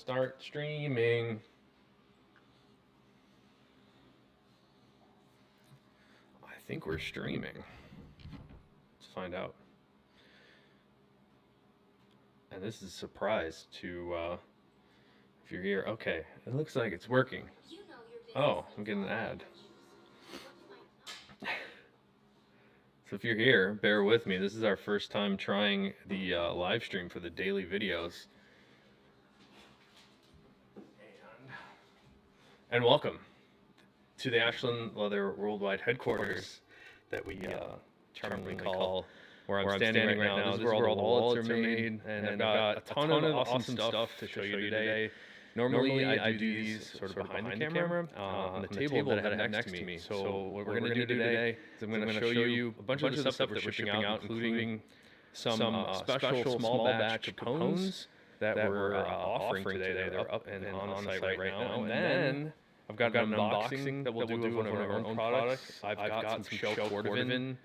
start streaming. I think we're streaming. Let's find out. And this is a surprise to, if you're here. Okay, it looks like it's working. Oh, I'm getting an ad. So if you're here, bear with me. This is our first time trying the live stream for the daily videos. And welcome to the Ashland Leather Worldwide Headquarters that we charmingly call where I'm standing right now. This is where all the wallets are made, and I've got a ton of awesome stuff to show you today. Normally I do these sort of behind the camera on the table that I have next to me. So what we're going to do today is I'm going to show you a bunch of the stuff that we're shipping out, including some special small batch Capones that we're offering today. They're up and on the site right now. And then I've got an unboxing that we'll do of one of our own products. I've got some shell Cordovan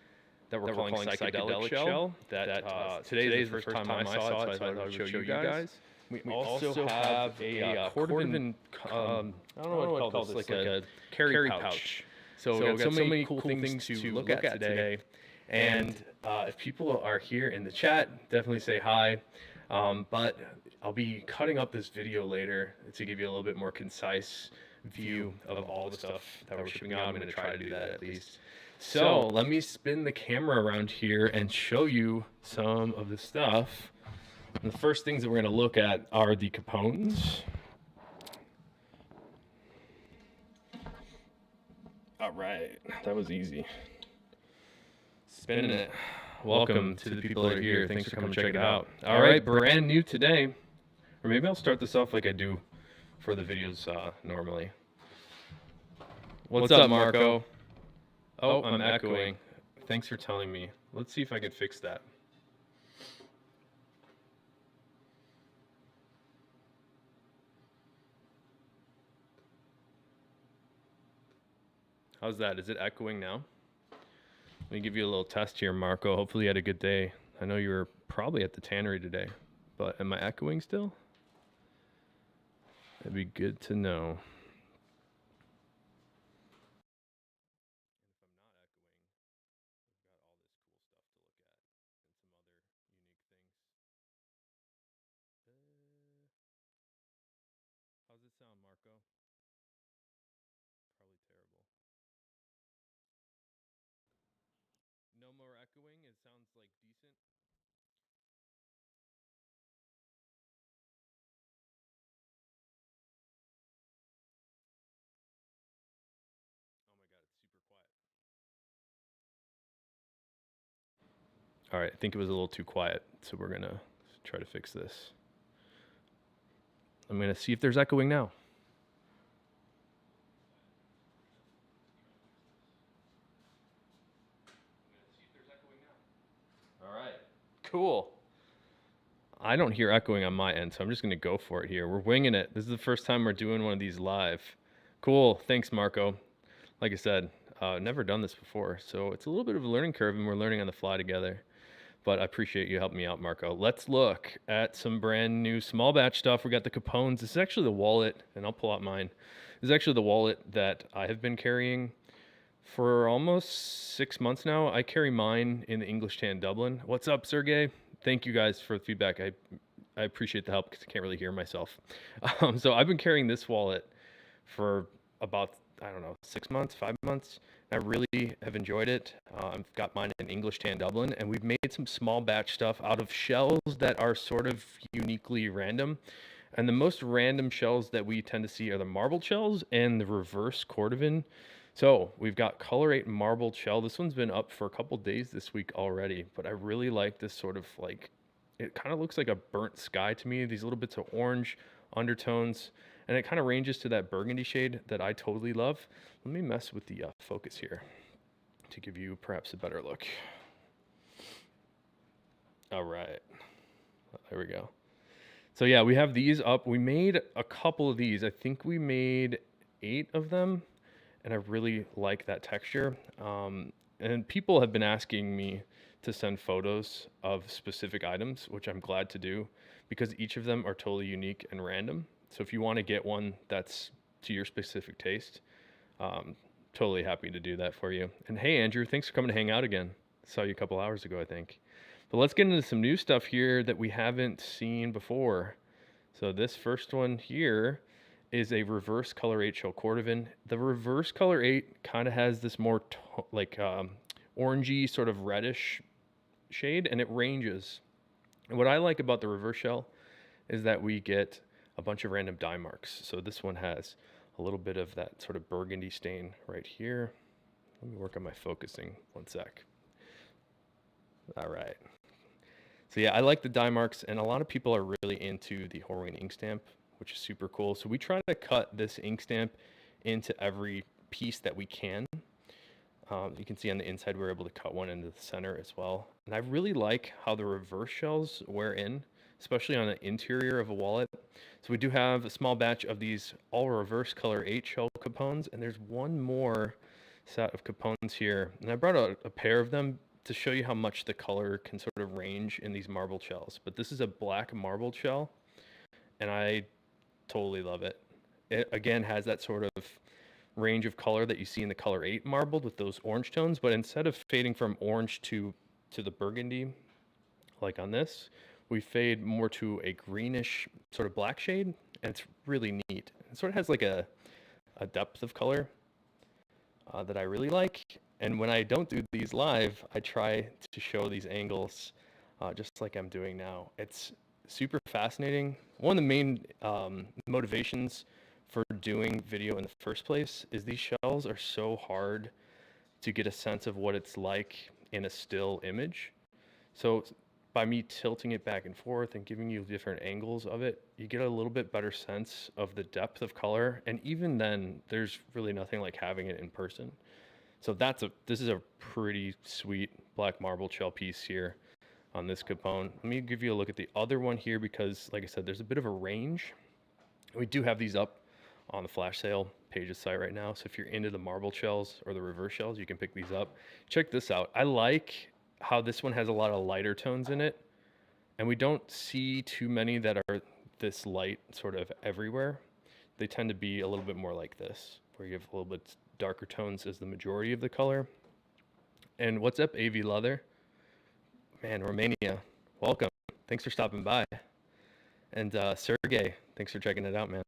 that we're calling Psychedelic Shell. That today is the first time I saw it, so I thought I would show you guys. We also have a Cordovan, I don't know what to call this, like a carry pouch. So we've got so many cool things to look at today. And if people are here in the chat, definitely say hi. But I'll be cutting up this video later to give you a little bit more concise view of all the stuff that we're shipping out. I'm going to try to do that at least. So let me spin the camera around here and show you some of the stuff. And the first things that we're going to look at are the Capones. All right, that was easy. Spinning it. Welcome to the people that are here. Thanks for coming to check it out. All right, brand new today. Or maybe I'll start this off like I do for the videos normally. What's up, Marco? Oh, I'm echoing. Thanks for telling me. Let's see if I can fix that. How's that? Is it echoing now? Let me give you a little test here, Marco. Hopefully you had a good day. I know you were probably at the tannery today, but am I echoing still? That'd be good to know. How's it sound, Marco? Probably terrible. No more echoing? It sounds like decent. Oh my god, it's super quiet. All right, I think it was a little too quiet, so we're gonna try to fix this. I'm gonna see if there's echoing now. All right, cool. I don't hear echoing on my end, so I'm just gonna go for it here. We're winging it. This is the first time we're doing one of these live. Cool, thanks, Marco. Like I said, never done this before, so it's a little bit of a learning curve, and we're learning on the fly together. But I appreciate you helping me out, Marco. Let's look at some brand new small batch stuff. We got the Capones. This is actually the wallet, and I'll pull out mine. This is actually the wallet that I have been carrying for almost 6 months now. I carry mine in the English Tan Dublin. What's up, Sergey? Thank you guys for the feedback. I appreciate the help because I can't really hear myself. So I've been carrying this wallet for about, I don't know, 6 months, 5 months. I really have enjoyed it. I've got mine in English Tan Dublin, and we've made some small batch stuff out of shells that are sort of uniquely random. And the most random shells that we tend to see are the marbled shells and the reverse Cordovan. So we've got Color 8 marbled shell. This one's been up for a couple days this week already, but I really like this sort of like, it kind of looks like a burnt sky to me. These little bits of orange undertones, and it kind of ranges to that burgundy shade that I totally love. Let me mess with the focus here to give you perhaps a better look. All right, there we go. So yeah, we have these up. We made a couple of these. I think we made 8 of them, and I really like that texture. And people have been asking me to send photos of specific items, which I'm glad to do because each of them are totally unique and random. So if you want to get one that's to your specific taste, um, totally happy to do that for you. And hey, Andrew, thanks for coming to hang out again. Saw you a couple hours ago, I think. But let's get into some new stuff here that we haven't seen before. So this first one here is a reverse color 8 shell Cordovan. The reverse color 8 kind of has this more orangey sort of reddish shade, and it ranges. And what I like about the reverse shell is that we get a bunch of random dye marks. So this one has a little bit of that sort of burgundy stain right here. Let me work on my focusing one sec. All right. So yeah, I like the dye marks, and a lot of people are really into the Horween ink stamp, which is super cool. So we try to cut this ink stamp into every piece that we can. You can see on the inside we're able to cut one into the center as well. And I really like how the reverse shells wear in, especially on the interior of a wallet. So we do have a small batch of these all reverse color 8 shell Capones, and there's one more set of Capones here. And I brought out a pair of them to show you how much the color can sort of range in these marble shells. But this is a black marble shell, and I totally love it. It again has that sort of range of color that you see in the color 8 marbled with those orange tones, but instead of fading from orange to the burgundy like on this, we fade more to a greenish sort of black shade, and it's really neat. It sort of has like a depth of color that I really like. And when I don't do these live, I try to show these angles just like I'm doing now. It's super fascinating. One of the main motivations for doing video in the first place is these shells are so hard to get a sense of what it's like in a still image. So by me tilting it back and forth and giving you different angles of it, you get a little bit better sense of the depth of color. And even then, there's really nothing like having it in person. So this is a pretty sweet black marble shell piece here on this Capone. Let me give you a look at the other one here because, like I said, there's a bit of a range. We do have these up on the flash sale pages site right now. So if you're into the marble shells or the reverse shells, you can pick these up. Check this out. I like how this one has a lot of lighter tones in it, and we don't see too many that are this light sort of everywhere. They tend to be a little bit more like this, where you have a little bit darker tones as the majority of the color. And what's up, AV Leather? Man, Romania, welcome. Thanks for stopping by. And Sergey, thanks for checking it out, man.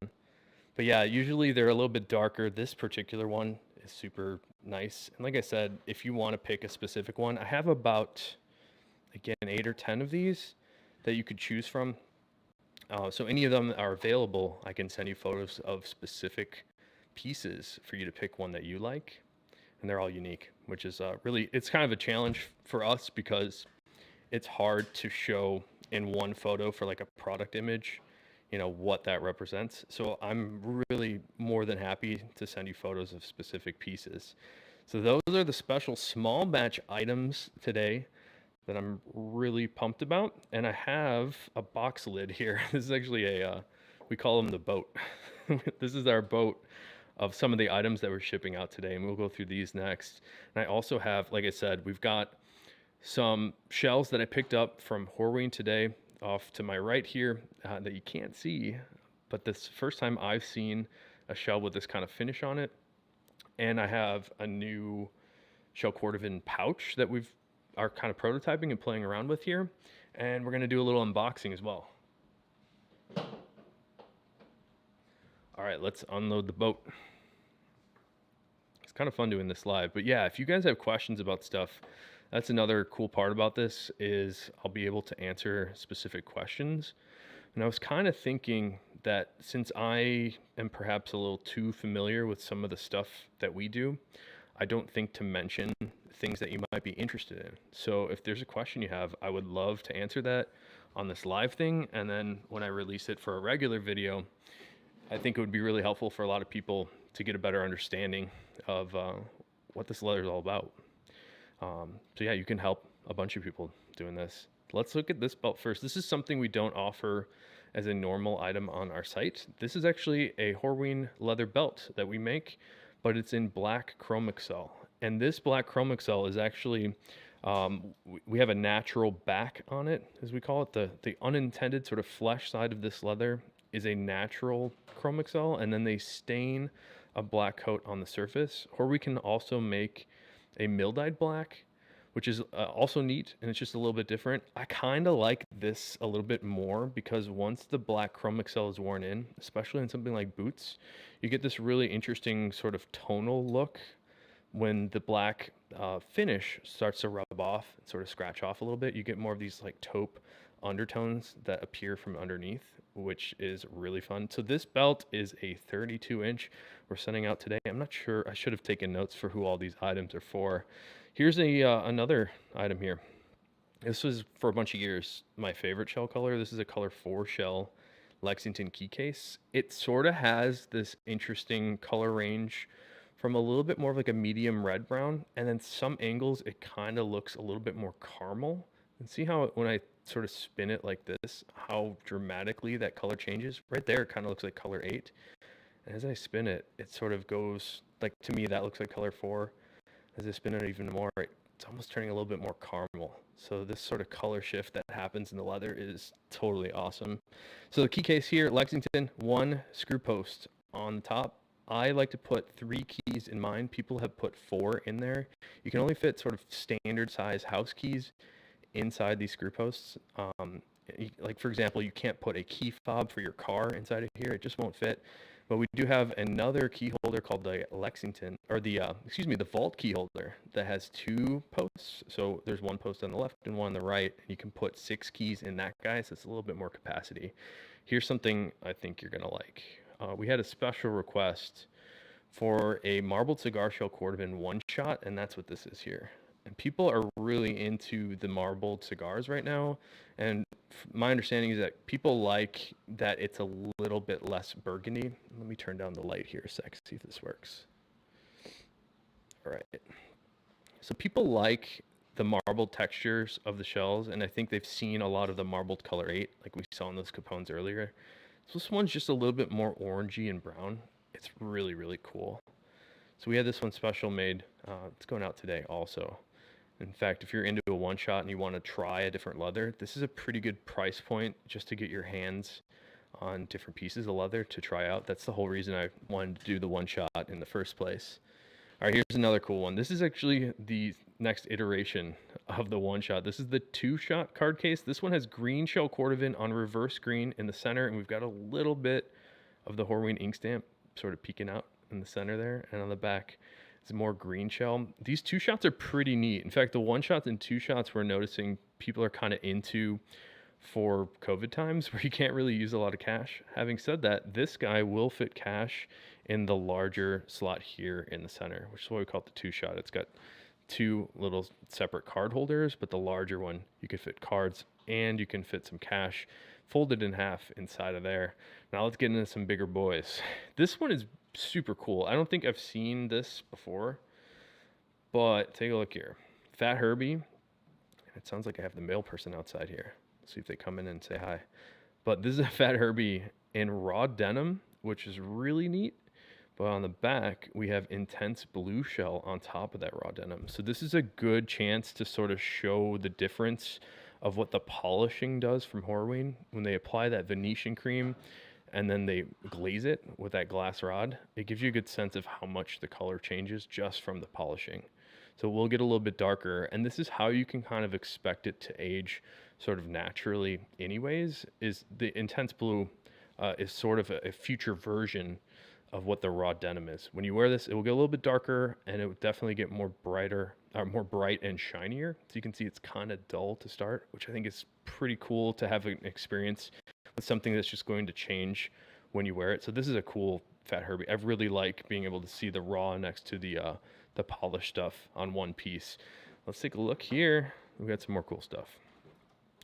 But yeah, usually they're a little bit darker. This particular one is super nice. And like I said, if you want to pick a specific one, I have about, again, 8 or 10 of these that you could choose from. So any of them are available. I can send you photos of specific pieces for you to pick one that you like. And they're all unique, which is really, it's kind of a challenge for us because it's hard to show in one photo for like a product image, you know, what that represents. So I'm really more than happy to send you photos of specific pieces. So those are the special small batch items today that I'm really pumped about. And I have a box lid here. This is actually we call them the boat. This is our boat of some of the items that we're shipping out today. And we'll go through these next. And I also have, like I said, we've got some shells that I picked up from Horween today off to my right here that you can't see, but this first time I've seen a shell with this kind of finish on it. And I have a new shell Cordovan pouch that we are kind of prototyping and playing around with here. And we're gonna do a little unboxing as well. All right, let's unload the boat. It's kind of fun doing this live, but yeah, if you guys have questions about stuff, that's another cool part about this is I'll be able to answer specific questions. And I was kind of thinking that since I am perhaps a little too familiar with some of the stuff that we do, I don't think to mention things that you might be interested in. So if there's a question you have, I would love to answer that on this live thing. And then when I release it for a regular video, I think it would be really helpful for a lot of people to get a better understanding of what this leather is all about. So yeah, you can help a bunch of people doing this. Let's look at this belt first. This is something we don't offer as a normal item on our site. This is actually a Horween leather belt that we make, but it's in black chrome excel. And this black chrome excel is actually, we have a natural back on it, as we call it. The unintended sort of flesh side of this leather is a natural chrome excel, and then they stain a black coat on the surface. Or we can also make a mill-dyed black, which is also neat, and it's just a little bit different. I kind of like this a little bit more because once the black chrome excel is worn in, especially in something like boots, you get this really interesting sort of tonal look when the black finish starts to rub off and sort of scratch off a little bit. You get more of these like taupe undertones that appear from underneath, which is really fun. So this belt is a 32 inch. We're sending out today. I'm not sure. I should have taken notes for who all these items are for. Here's another item here. This was for a bunch of years my favorite shell color. This is a color 4 shell Lexington key case. It sort of has this interesting color range from a little bit more of like a medium red brown, and then some angles it kind of looks a little bit more caramel. And see how when I sort of spin it like this, how dramatically that color changes. Right there, it kind of looks like color 8. And as I spin it, it sort of goes, like to me, that looks like color 4. As I spin it even more, it's almost turning a little bit more caramel. So this sort of color shift that happens in the leather is totally awesome. So the key case here, Lexington, 1 screw post on the top. I like to put 3 keys in mine. People have put 4 in there. You can only fit sort of standard size house keys inside these screw posts. Like for example, you can't put a key fob for your car inside of here. It just won't fit. But we do have another key holder called the Lexington, or the vault key holder that has 2 posts. So there's 1 post on the left and 1 on the right. You can put 6 keys in that guy, so it's a little bit more capacity. Here's something I think you're gonna like. We had a special request for a marbled cigar shell Cordovan 1-shot, and that's what this is here. And people are really into the marbled cigars right now. And my understanding is that people like that it's a little bit less burgundy. Let me turn down the light here a sec, see if this works. All right. So people like the marbled textures of the shells, and I think they've seen a lot of the marbled color 8, like we saw in those Capones earlier. So this one's just a little bit more orangey and brown. It's really, really cool. So we had this one special made. It's going out today also. In fact, if you're into a 1-shot and you want to try a different leather, this is a pretty good price point just to get your hands on different pieces of leather to try out. That's the whole reason I wanted to do the 1-shot in the first place. All right, here's another cool one. This is actually the next iteration of the 1-shot. This is the 2-shot card case. This one has green shell Cordovan on reverse green in the center, and we've got a little bit of the Horween ink stamp sort of peeking out in the center there, and on the back it's more green shell. These 2-shots are pretty neat. In fact, the 1-shots and 2-shots we're noticing people are kind of into for COVID times where you can't really use a lot of cash. Having said that, this guy will fit cash in the larger slot here in the center, which is what we call it the 2-shot. It's got 2 little separate card holders, but the larger one you can fit cards and you can fit some cash folded in half inside of there. Now let's get into some bigger boys. This one is super cool. I don't think I've seen this before, but take a look here. Fat Herbie. It sounds like I have the mail person outside here. Let's see if they come in and say hi. But this is a Fat Herbie in raw denim, which is really neat. But on the back, we have intense blue shell on top of that raw denim. So this is a good chance to sort of show the difference of what the polishing does from Horween. When they apply that Venetian cream and then they glaze it with that glass rod, it gives you a good sense of how much the color changes just from the polishing. So we'll get a little bit darker, and this is how you can kind of expect it to age sort of naturally anyways, is the intense blue is sort of a future version of what the raw denim is. When you wear this, it will get a little bit darker, and it will definitely get more bright and shinier. So you can see it's kind of dull to start, which I think is pretty cool to have an experience with something that's just going to change when you wear it. So this is a cool Fat Herbie. I really like being able to see the raw next to the polished stuff on one piece. Let's take a look here. We've got some more cool stuff.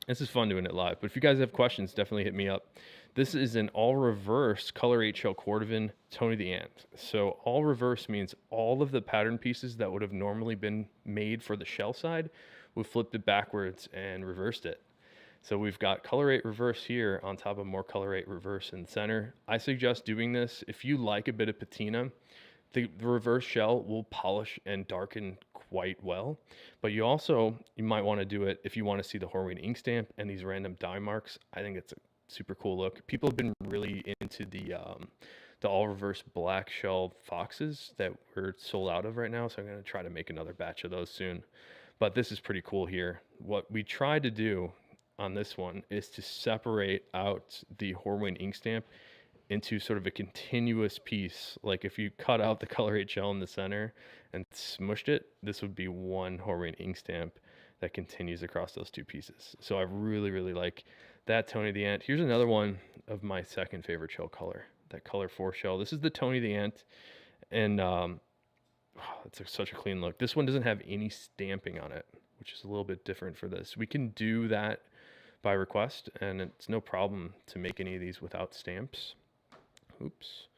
This is fun doing it live, but if you guys have questions, definitely hit me up. This is an all reverse color 8 shell Cordovan Tony the Ant. So all reverse means all of the pattern pieces that would have normally been made for the shell side, we flipped it backwards and reversed it. So we've got color 8 reverse here on top of more color 8 reverse in the center. I suggest doing this if you like a bit of patina. The reverse shell will polish and darken quite well, but you might want to do it if you want to see the Horween ink stamp and these random dye marks. I think it's super cool look. People have been really into the all reverse black shell foxes that we're sold out of right now. So I'm going to try to make another batch of those soon. But this is pretty cool here. What we tried to do on this one is to separate out the Horween ink stamp into sort of a continuous piece. Like if you cut out the Color 8 shell in the center and smushed it, this would be one Horween ink stamp that continues across those two pieces. So I really, really like that Tony the Ant. Here's another one of my second favorite shell color, that Color 4 shell. This is the Tony the Ant, and it's such a clean look. This one doesn't have any stamping on it, which is a little bit different for this. We can do that by request, and it's no problem to make any of these without stamps. Oops.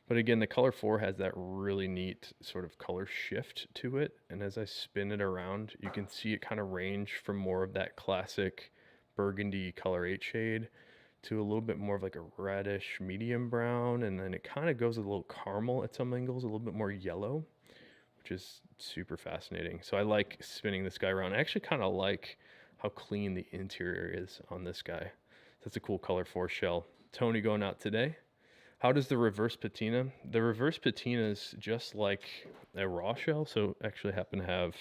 But again, the Color 4 has that really neat sort of color shift to it. And as I spin it around, you can see it kind of range from more of that classic burgundy Color 8 shade to a little bit more of like a reddish medium brown. And then it kind of goes a little caramel at some angles, a little bit more yellow, which is super fascinating. So I like spinning this guy around. I actually kind of like how clean the interior is on this guy. That's a cool Color 4 shell. Tony going out today. How does the reverse patina? The reverse patina is just like a raw shell. So actually happen to have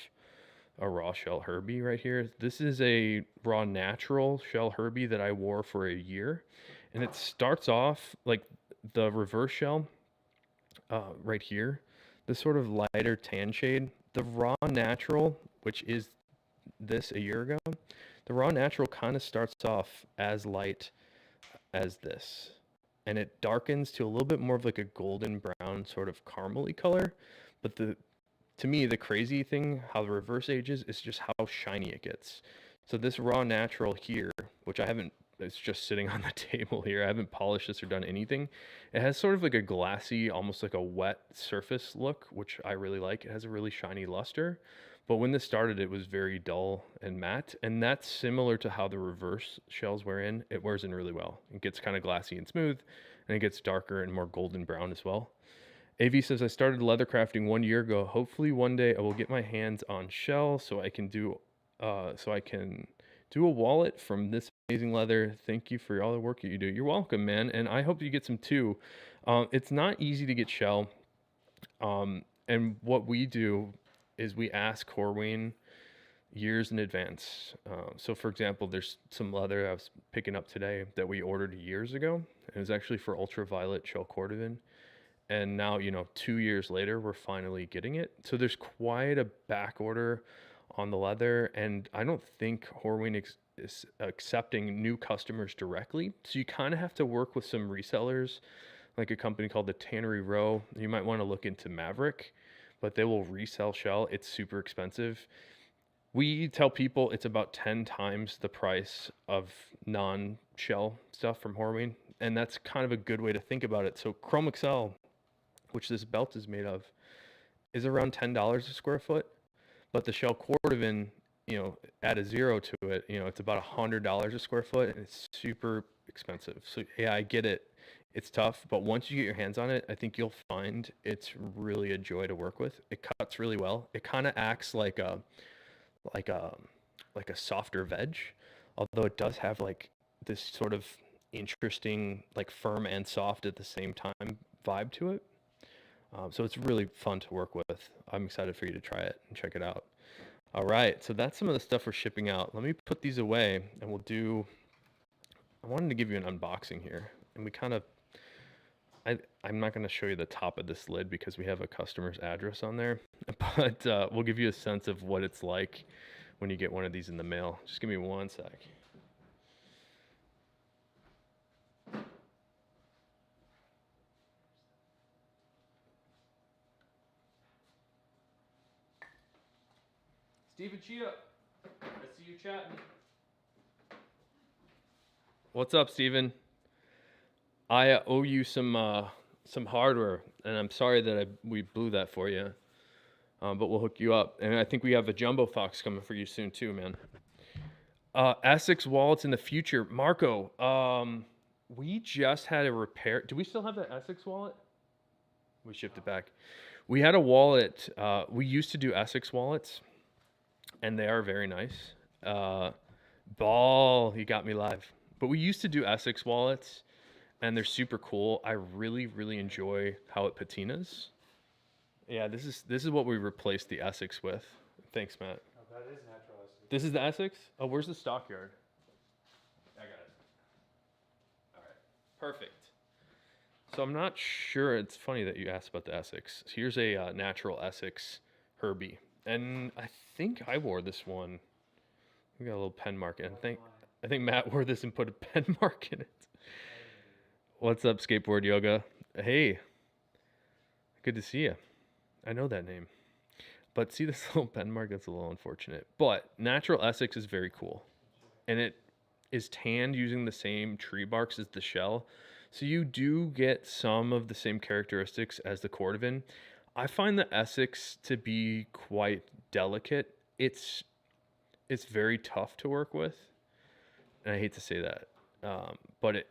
a raw shell Herbie right here. This is a raw natural shell Herbie that I wore for a year. And it starts off like the reverse shell right here, this sort of lighter tan shade. The raw natural, which is this a year ago, the raw natural kind of starts off as light as this. And it darkens to a little bit more of like a golden brown sort of caramely color. But to me, the crazy thing, how the reverse ages, is just how shiny it gets. So this raw natural here, which I haven't, it's just sitting on the table here. I haven't polished this or done anything. It has sort of like a glassy, almost like a wet surface look, which I really like. It has a really shiny luster. But when this started, it was very dull and matte. And that's similar to how the reverse shells wear in. It wears in really well. It gets kind of glassy and smooth, and it gets darker and more golden brown as well. AV says, I started leather crafting 1 year ago. Hopefully one day I will get my hands on shell so I can do a wallet from this amazing leather. Thank you for all the work that you do. You're welcome, man. And I hope you get some too. It's not easy to get shell. And what we do is we ask Horween years in advance. So for example, there's some leather I was picking up today that we ordered years ago. It was actually for ultraviolet shell Cordovan. And now, 2 years later, we're finally getting it. So there's quite a back order on the leather. And I don't think Horween is accepting new customers directly. So you kind of have to work with some resellers, like a company called the Tannery Row. You might want to look into Maverick, but they will resell shell. It's super expensive. We tell people it's about 10 times the price of non-shell stuff from Horween. And that's kind of a good way to think about it. So Chrome Excel, which this belt is made of, is around $10 a square foot. But the shell Cordovan, add a zero to it, it's about $100 a square foot, and it's super expensive. So yeah, I get it. It's tough, but once you get your hands on it, I think you'll find it's really a joy to work with. It cuts really well. It kind of acts like a softer veg, although it does have like this sort of interesting, like firm and soft at the same time vibe to it. So it's really fun to work with. I'm excited for you to try it and check it out. All right, so that's some of the stuff we're shipping out. Let me put these away, and I wanted to give you an unboxing here, and I'm not going to show you the top of this lid because we have a customer's address on there, but we'll give you a sense of what it's like when you get one of these in the mail. Just give me one sec. Steven Cheetah, I see you chatting. What's up, Steven? I owe you some hardware, and I'm sorry that we blew that for you, but we'll hook you up. And I think we have a jumbo fox coming for you soon too, man. Essex wallets in the future, Marco. We just had a repair. Do we still have that Essex wallet? We shipped it back. We had a wallet. We used to do Essex wallets, and they are very nice. Ball, he got me live. But we used to do Essex wallets, and they're super cool. I really, really enjoy how it patinas. Yeah, this is what we replaced the Essex with. Thanks, Matt. Oh, that is natural Essex. This is the Essex? Oh, where's the stockyard? I got it. All right. Perfect. So I'm not sure. It's funny that you asked about the Essex. Here's a natural Essex Herbie. And I think I wore this one. We got a little pen mark in it. I think Matt wore this and put a pen mark in it. What's up, Skateboard Yoga? Hey, good to see you. I know that name. But see this little pen mark? That's a little unfortunate. But natural Essex is very cool. And it is tanned using the same tree barks as the shell. So you do get some of the same characteristics as the Cordovan. I find the Essex to be quite delicate. It's very tough to work with, and I hate to say that, but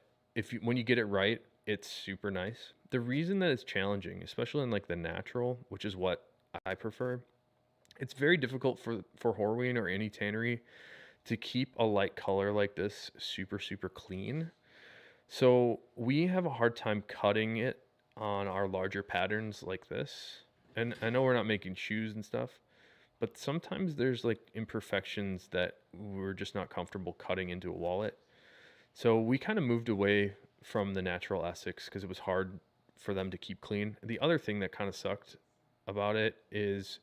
when you get it right, it's super nice. The reason that it's challenging, especially in like the natural, which is what I prefer, it's very difficult for Horween or any tannery to keep a light color like this super super clean. So we have a hard time cutting it on our larger patterns like this. And I know we're not making shoes and stuff, but sometimes there's like imperfections that we're just not comfortable cutting into a wallet. So we kind of moved away from the natural Essex because it was hard for them to keep clean. The other thing that kind of sucked about it is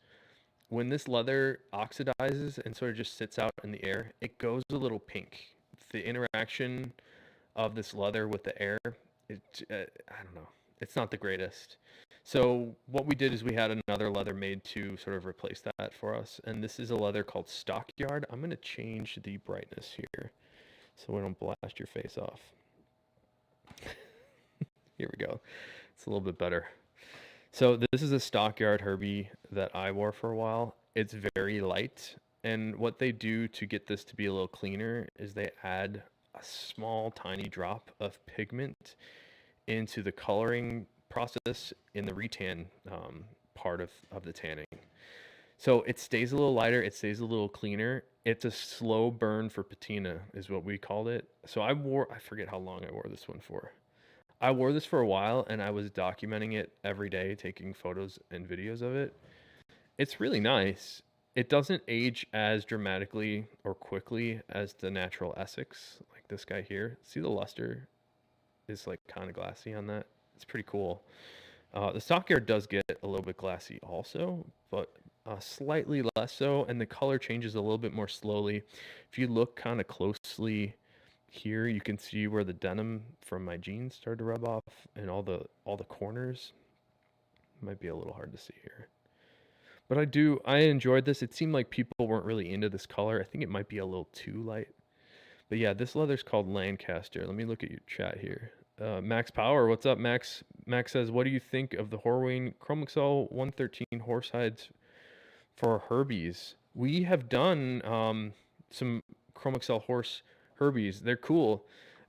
when this leather oxidizes and sort of just sits out in the air, it goes a little pink. The interaction of this leather with the air, I don't know, it's not the greatest. So what we did is we had another leather made to sort of replace that for us, and this is a leather called Stockyard. I'm going to change the brightness here so we don't blast your face off. Here we go. It's a little bit better. So this is a Stockyard Herbie that I wore for a while. It's very light, and what they do to get this to be a little cleaner is they add a small tiny drop of pigment into the coloring process in the retan part of the tanning. So it stays a little lighter, it stays a little cleaner. It's a slow burn for patina is what we called it. So I forget how long I wore this one for. I wore this for a while and I was documenting it every day, taking photos and videos of it. It's really nice. It doesn't age as dramatically or quickly as the natural Essex, like this guy here. See the luster is like kind of glassy on that. It's pretty cool. The Stockyard does get a little bit glassy also, but slightly less so, and the color changes a little bit more slowly. If you look kind of closely here, you can see where the denim from my jeans started to rub off, and all the corners. Might be a little hard to see here. But I enjoyed this. It seemed like people weren't really into this color. I think it might be a little too light. But yeah, this leather's called Lancaster. Let me look at your chat here. Max Power, what's up, Max? Max says, what do you think of the Horween Chromexcel 113 Horsehides for Herbies? We have done some Chromexcel horse Herbies. They're cool.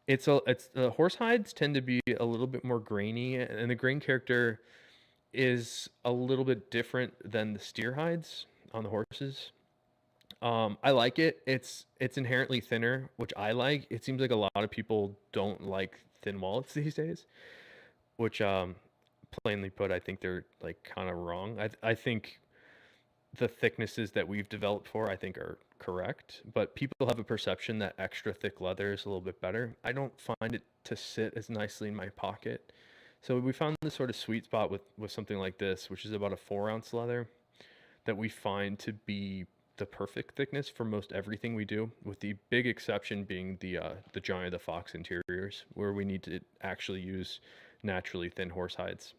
It's the Horsehides tend to be a little bit more grainy, and the grain character is a little bit different than the steer hides on the horses. I like it. It's inherently thinner, which I like. It seems like a lot of people don't like thin wallets these days, which plainly put, I think they're like kind of wrong. I think the thicknesses that we've developed for, I think, are correct, but people have a perception that extra thick leather is a little bit better. I don't find it to sit as nicely in my pocket. So we found this sort of sweet spot with something like this, which is about a 4-ounce leather that we find to be the perfect thickness for most everything we do, with the big exception being the Johnny the Fox interiors, where we need to actually use naturally thin horse hides.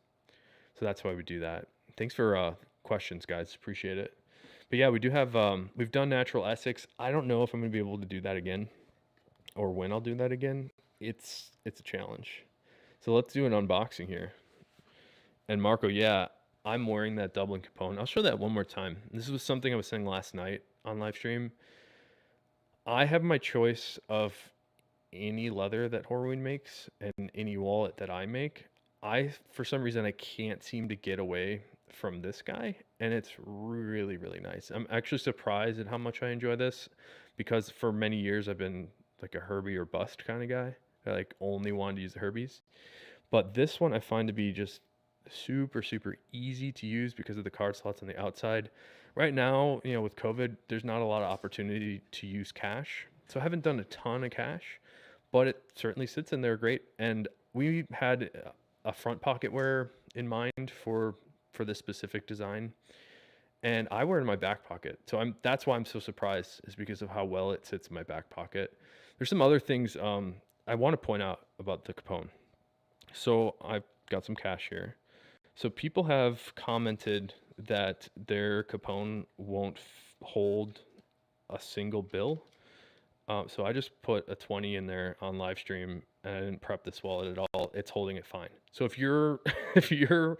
So that's why we do that. Thanks for questions, guys. Appreciate it. But yeah, we do have we've done natural Essex. I don't know if I'm gonna be able to do that again, or when I'll do that again. It's a challenge. So let's do an unboxing here. And Marco, yeah, I'm wearing that Dublin Capone. I'll show that one more time. This was something I was saying last night on live stream. I have my choice of any leather that Horween makes and any wallet that I make. For some reason, I can't seem to get away from this guy, and it's really, really nice. I'm actually surprised at how much I enjoy this, because for many years I've been like a Herbie or bust kind of guy. I like only wanted to use the Herbies. But this one I find to be just super, super easy to use because of the card slots on the outside. Right now, with COVID, there's not a lot of opportunity to use cash. So I haven't done a ton of cash, but it certainly sits in there great. And we had a front pocket wear in mind for this specific design, and I wear it in my back pocket. So that's why I'm so surprised, is because of how well it sits in my back pocket. There's some other things I want to point out about the Capone. So I've got some cash here. So people have commented that their Capone won't hold a single bill. So I just put a 20 in there on live stream, and I didn't prep this wallet at all. It's holding it fine. So if your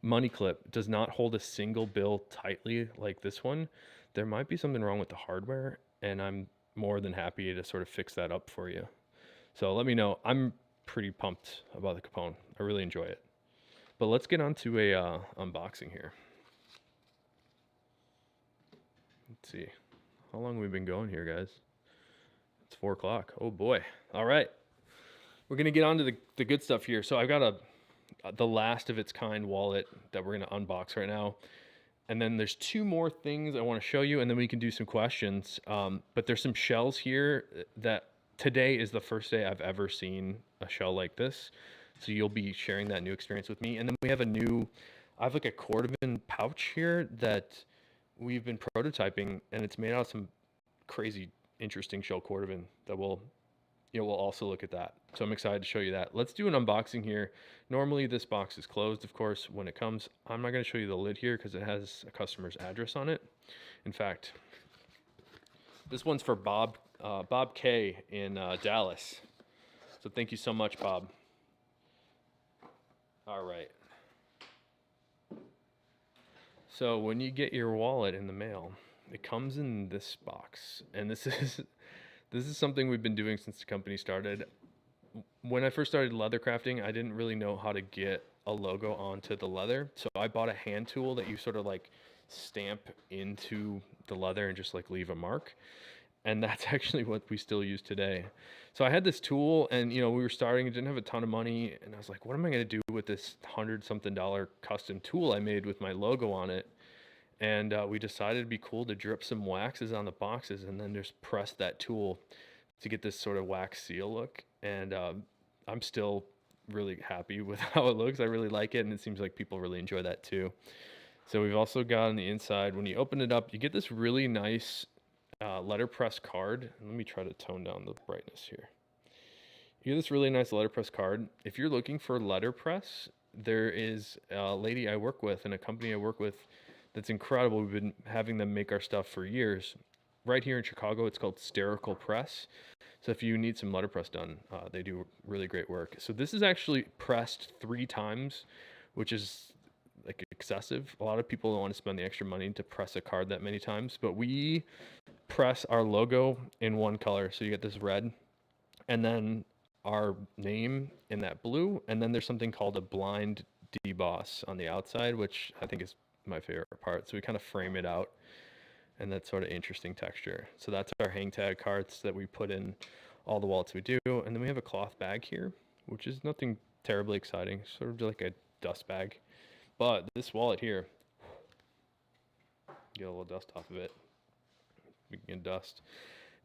money clip does not hold a single bill tightly like this one, there might be something wrong with the hardware, and I'm more than happy to sort of fix that up for you. So let me know. I'm pretty pumped about the Capone. I really enjoy it. But let's get on to a unboxing here. Let's see. How long have we been going here, guys? It's 4 o'clock. Oh boy. All right. We're going to get on to the good stuff here. So I've got the last of its kind wallet that we're going to unbox right now. And then there's 2 more things I want to show you, and then we can do some questions. But there's some shells here that today is the first day I've ever seen a shell like this. So you'll be sharing that new experience with me. And then we have I have like a Cordovan pouch here that we've been prototyping, and it's made out of some crazy interesting shell Cordovan that we'll also look at that. So I'm excited to show you that. Let's do an unboxing here. Normally this box is closed, of course, when it comes. I'm not going to show you the lid here because it has a customer's address on it. In fact, this one's for Bob K in Dallas. So thank you so much, Bob. All right. So when you get your wallet in the mail, it comes in this box, and this is something we've been doing since the company started. When I first started leather crafting, I didn't really know how to get a logo onto the leather, so I bought a hand tool that you sort of like stamp into the leather and just like leave a mark. And that's actually what we still use today. So I had this tool, and we were starting, didn't have a ton of money, and I was like, what am I going to do with this $100-something custom tool I made with my logo on it? And we decided it'd be cool to drip some waxes on the boxes and then just press that tool to get this sort of wax seal look. And I'm still really happy with how it looks. I really like it, and it seems like people really enjoy that too. So we've also got on the inside, when you open it up, you get this really nice letterpress card. Let me try to tone down the brightness here. You get this really nice letterpress card. If you're looking for letterpress, there is a lady I work with and a company I work with that's incredible. We've been having them make our stuff for years. Right here in Chicago, it's called Sterical Press. So if you need some letterpress done, they do really great work. So this is actually pressed 3 times, which is like excessive. A lot of people don't want to spend the extra money to press a card that many times, but we press our logo in one color. So you get this red, and then our name in that blue, and then there's something called a blind deboss on the outside, which I think is my favorite part. So we kind of frame it out, and that's sort of interesting texture. So that's our hang tag cards that we put in all the wallets we do. And then we have a cloth bag here, which is nothing terribly exciting, sort of like a dust bag. But this wallet here, get a little dust off of it. We can get dust.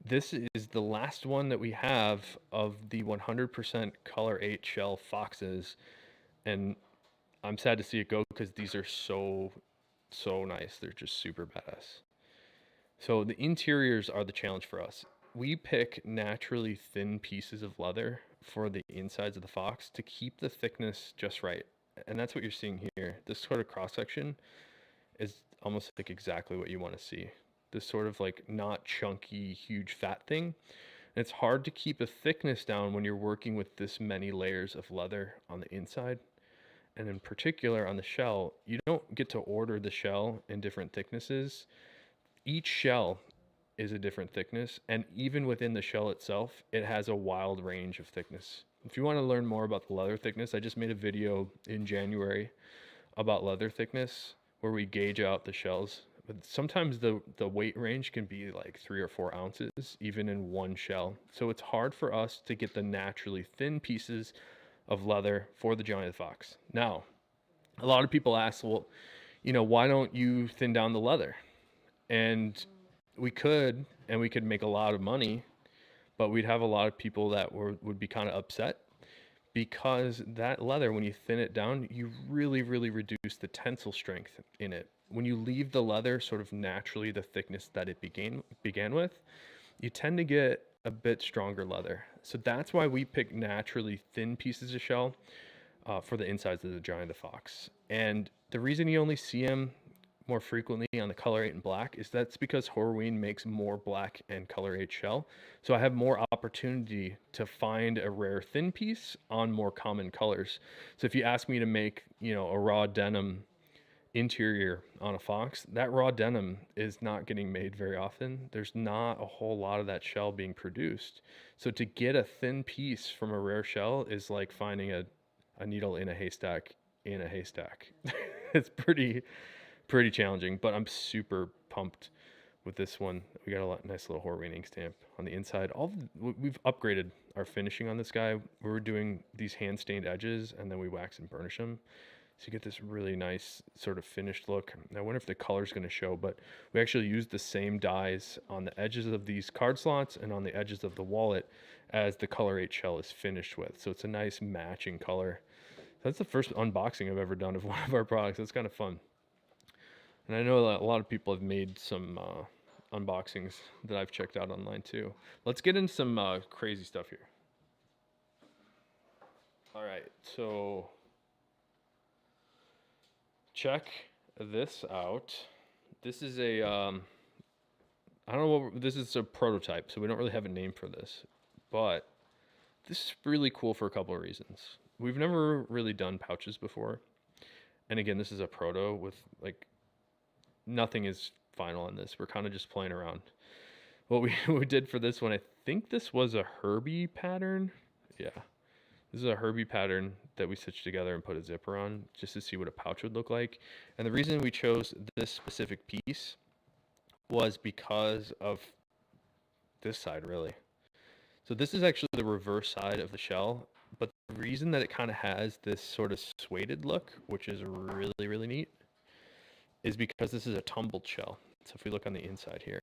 This is the last one that we have of the 100% color 8 shell foxes, and I'm sad to see it go because these are so nice. They're just super badass. So the interiors are the challenge for us. We pick naturally thin pieces of leather for the insides of the fox to keep the thickness just right. And that's what you're seeing here. This sort of cross section is almost like exactly what you want to see. This sort of like not chunky, huge fat thing. And it's hard to keep a thickness down when you're working with this many layers of leather on the inside. And in particular on the shell, you don't get to order the shell in different thicknesses. Each shell is a different thickness, and even within the shell itself, it has a wild range of thickness. If you want to learn more about the leather thickness, I just made a video in January about leather thickness where we gauge out the shells But sometimes the weight range can be like 3 or 4 ounces, even in one shell. So it's hard for us to get the naturally thin pieces of leather for the giant fox. Now, a lot of people ask, well, why don't you thin down the leather? And we could make a lot of money, but we'd have a lot of people that would be kind of upset because that leather, when you thin it down, you really, really reduce the tensile strength in it. When you leave the leather sort of naturally the thickness that it began with, you tend to get a bit stronger leather. So that's why we pick naturally thin pieces of shell for the insides of the giant of the fox. And the reason you only see them more frequently on the color 8 and black is that's because Horween makes more black and color 8 shell. So I have more opportunity to find a rare thin piece on more common colors. So if you ask me to make, a raw denim interior on a fox, that raw denim is not getting made very often. There's not a whole lot of that shell being produced. So to get a thin piece from a rare shell is like finding a needle in a haystack in a haystack. It's pretty challenging, but I'm super pumped with this one. We got a nice little Horween ink stamp on the inside. We've upgraded our finishing on this guy. We were doing these hand stained edges and then we wax and burnish them. So you get this really nice sort of finished look. I wonder if the color's going to show, but we actually used the same dyes on the edges of these card slots and on the edges of the wallet as the color 8 shell is finished with. So it's a nice matching color. That's the first unboxing I've ever done of one of our products. That's kind of fun. And I know that a lot of people have made some unboxings that I've checked out online too. Let's get into some crazy stuff here. All right, so check this out. This is I don't know what, this is a prototype, so we don't really have a name for this, but this is really cool for a couple of reasons. We've never really done pouches before. And again, this is a proto with like, nothing is final on this. We're kind of just playing around. What we did for this one, I think this was a Herbie pattern. Yeah. This is a Herbie pattern that we stitched together and put a zipper on just to see what a pouch would look like. And the reason we chose this specific piece was because of this side, really. So this is actually the reverse side of the shell, but the reason that it kind of has this sort of suede look, which is really, really neat, is because this is a tumbled shell. So if we look on the inside here,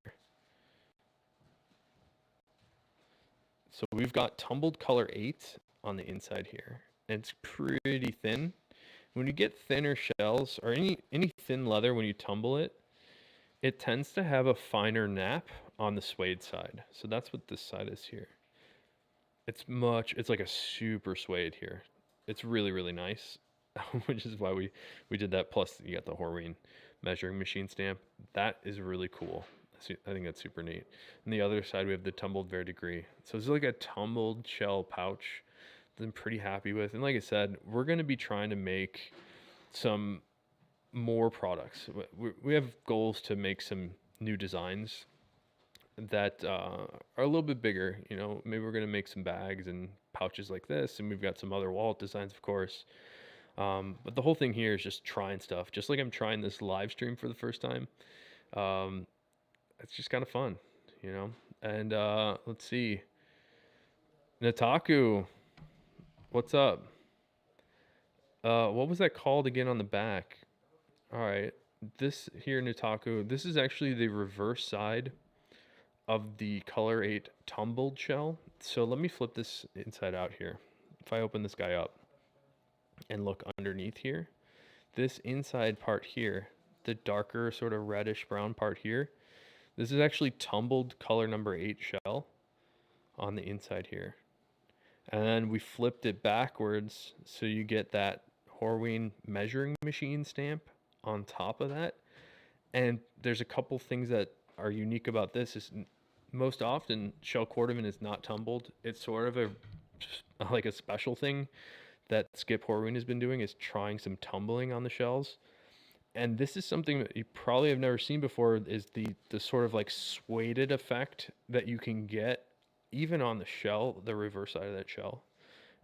so we've got tumbled color 8 on the inside here, and it's pretty thin. When you get thinner shells or any thin leather, when you tumble it, it tends to have a finer nap on the suede side. So that's what this side is here. It's like a super suede here. It's really, really nice, which is why we did that. Plus you got the Horween measuring machine stamp. That is really cool. I think that's super neat. On the other side, we have the tumbled verdigris. So it's like a tumbled shell pouch that I'm pretty happy with. And like I said, we're going to be trying to make some more products. We have goals to make some new designs that are a little bit bigger. Maybe we're going to make some bags and pouches like this. And we've got some other wallet designs, of course. But the whole thing here is just trying stuff. Just like I'm trying this live stream for the first time. It's just kind of fun, And let's see. Nataku, what's up? What was that called again on the back? All right. This here, Nataku, this is actually the reverse side of the color 8 tumbled shell. So let me flip this inside out here. If I open this guy up and look underneath here, this inside part here, the darker sort of reddish brown part here, this is actually tumbled color number 8 shell on the inside here. And then we flipped it backwards so you get that Horween measuring machine stamp on top of that. And there's a couple things that are unique about this. Is most often shell Cordovan is not tumbled. It's sort of like a special thing that Skip Horween has been doing, is trying some tumbling on the shells. And this is something that you probably have never seen before, is the sort of like sueded effect that you can get even on the shell, the reverse side of that shell.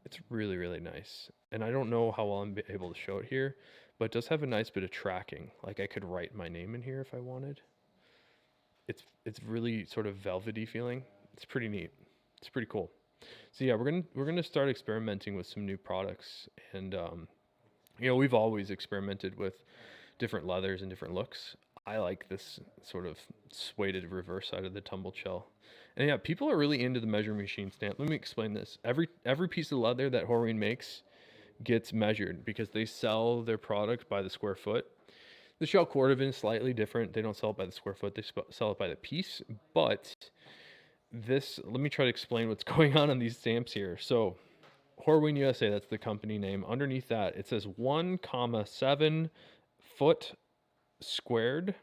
It's really, really nice. And I don't know how well I'm able to show it here, but it does have a nice bit of tracking. Like I could write my name in here if I wanted. It's really sort of velvety feeling. It's pretty neat. It's pretty cool. So yeah, we're gonna start experimenting with some new products, and we've always experimented with different leathers and different looks. I like this sort of suede reverse side of the tumbled shell. And yeah, people are really into the measuring machine stamp. Let me explain this. Every piece of leather that Horween makes gets measured because they sell their product by the square foot. The shell Cordovan is slightly different. They don't sell it by the square foot, they sell it by the piece. But let me try to explain what's going on these stamps here. So Horween USA, that's the company name. Underneath that, it says 1,7 foot squared.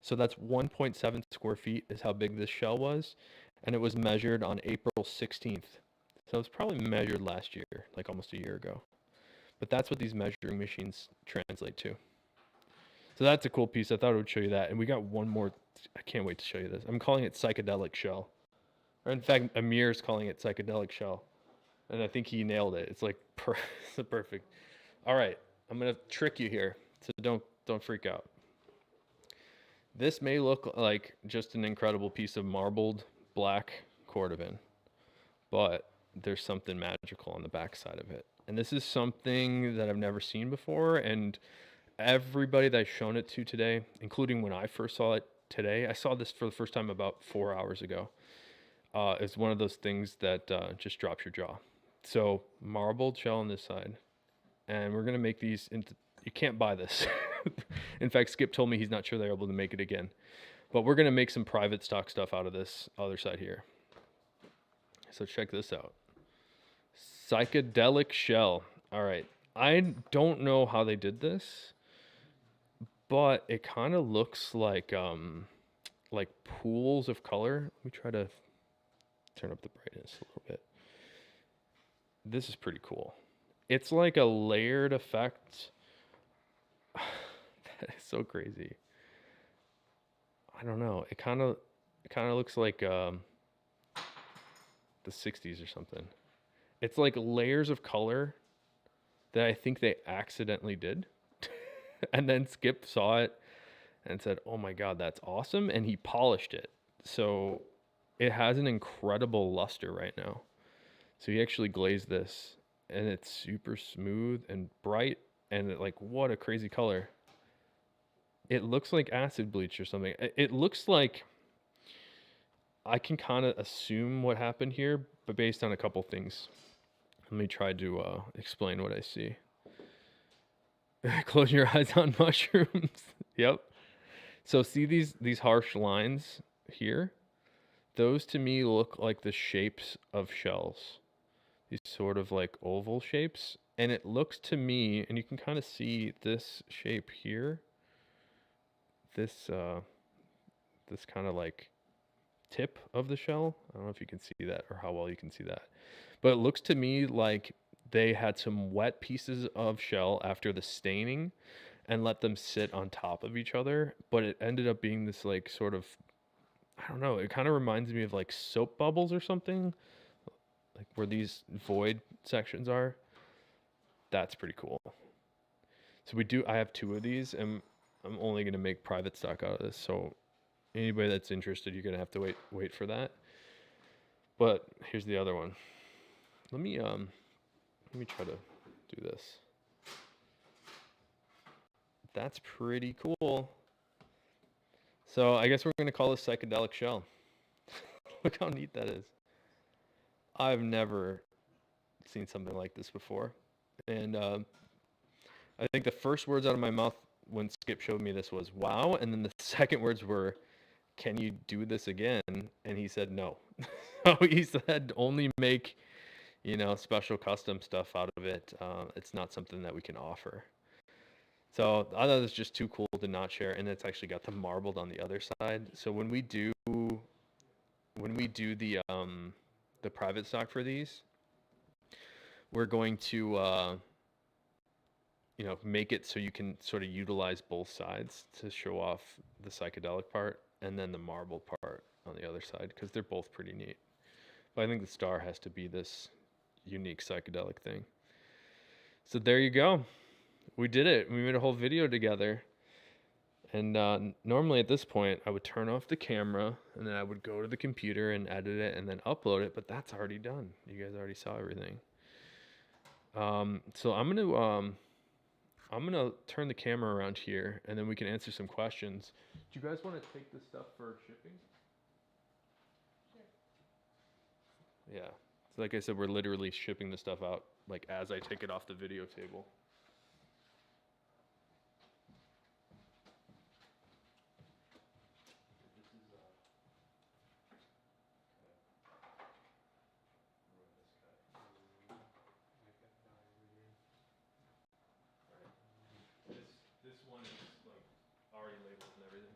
So that's 1.7 square feet is how big this shell was. And it was measured on April 16th. So it was probably measured last year, like almost a year ago. But that's what these measuring machines translate to. So that's a cool piece. I thought I would show you that. And we got one more. I can't wait to show you this. I'm calling it Psychedelic Shell. Or in fact, Amir's calling it Psychedelic Shell. And I think he nailed it. It's like it's perfect. All right, I'm gonna trick you here, so don't freak out. This may look like just an incredible piece of marbled black Cordovan, but there's something magical on the backside of it. And this is something that I've never seen before. And everybody that I've shown it to today, including when I first saw it today, I saw this for the first time about 4 hours ago. It's one of those things that just drops your jaw. So marbled shell on this side, and we're gonna make these into. You can't buy this. In fact, Skip told me he's not sure they're able to make it again. But we're gonna make some private stock stuff out of this other side here. So check this out. Psychedelic Shell. All right. I don't know how they did this, but it kind of looks like pools of color. Let me try to turn up the brightness a little bit. This is pretty cool. It's like a layered effect. That is so crazy. I don't know. It kind of looks like the 60s or something. It's like layers of color that I think they accidentally did. And then Skip saw it and said, "Oh my god, that's awesome." And he polished it. So it has an incredible luster right now. So he actually glazed this, and it's super smooth and bright, and what a crazy color. It looks like acid bleach or something. It looks like I can kind of assume what happened here, but based on a couple things. Let me try to explain what I see. Close your eyes on mushrooms. Yep. So see these harsh lines here? Those to me look like the shapes of shells. These sort of like oval shapes. And it looks to me, and you can kind of see this shape here. This kind of like tip of the shell. I don't know if you can see that or how well you can see that. But it looks to me like they had some wet pieces of shell after the staining and let them sit on top of each other. But it ended up being this like sort of, I don't know, it kind of reminds me of like soap bubbles or something. Like where these void sections are. That's pretty cool. So I have two of these, and I'm only going to make private stock out of this. So anybody that's interested, you're going to have to wait for that. But here's the other one. Let me try to do this. That's pretty cool. So I guess we're going to call this Psychedelic Shell. Look how neat that is. I've never seen something like this before. And I think the first words out of my mouth when Skip showed me this was, wow. And then the second words were, can you do this again? And he said, no. So he said, only make, special custom stuff out of it. It's not something that we can offer. So I thought it was just too cool to not share. And it's actually got the marbled on the other side. So when we do the private stock for these, we're going to make it so you can sort of utilize both sides to show off the psychedelic part and then the marble part on the other side, because they're both pretty neat. But I think the star has to be this unique psychedelic thing. So there you go. We did it. We made a whole video together. And normally at this point, I would turn off the camera and then I would go to the computer and edit it and then upload it. But that's already done. You guys already saw everything. So I'm gonna turn the camera around here and then we can answer some questions. Do you guys want to take this stuff for shipping? Sure. Yeah. So like I said, we're literally shipping the stuff out like as I take it off the video table. This one is like already labeled and everything.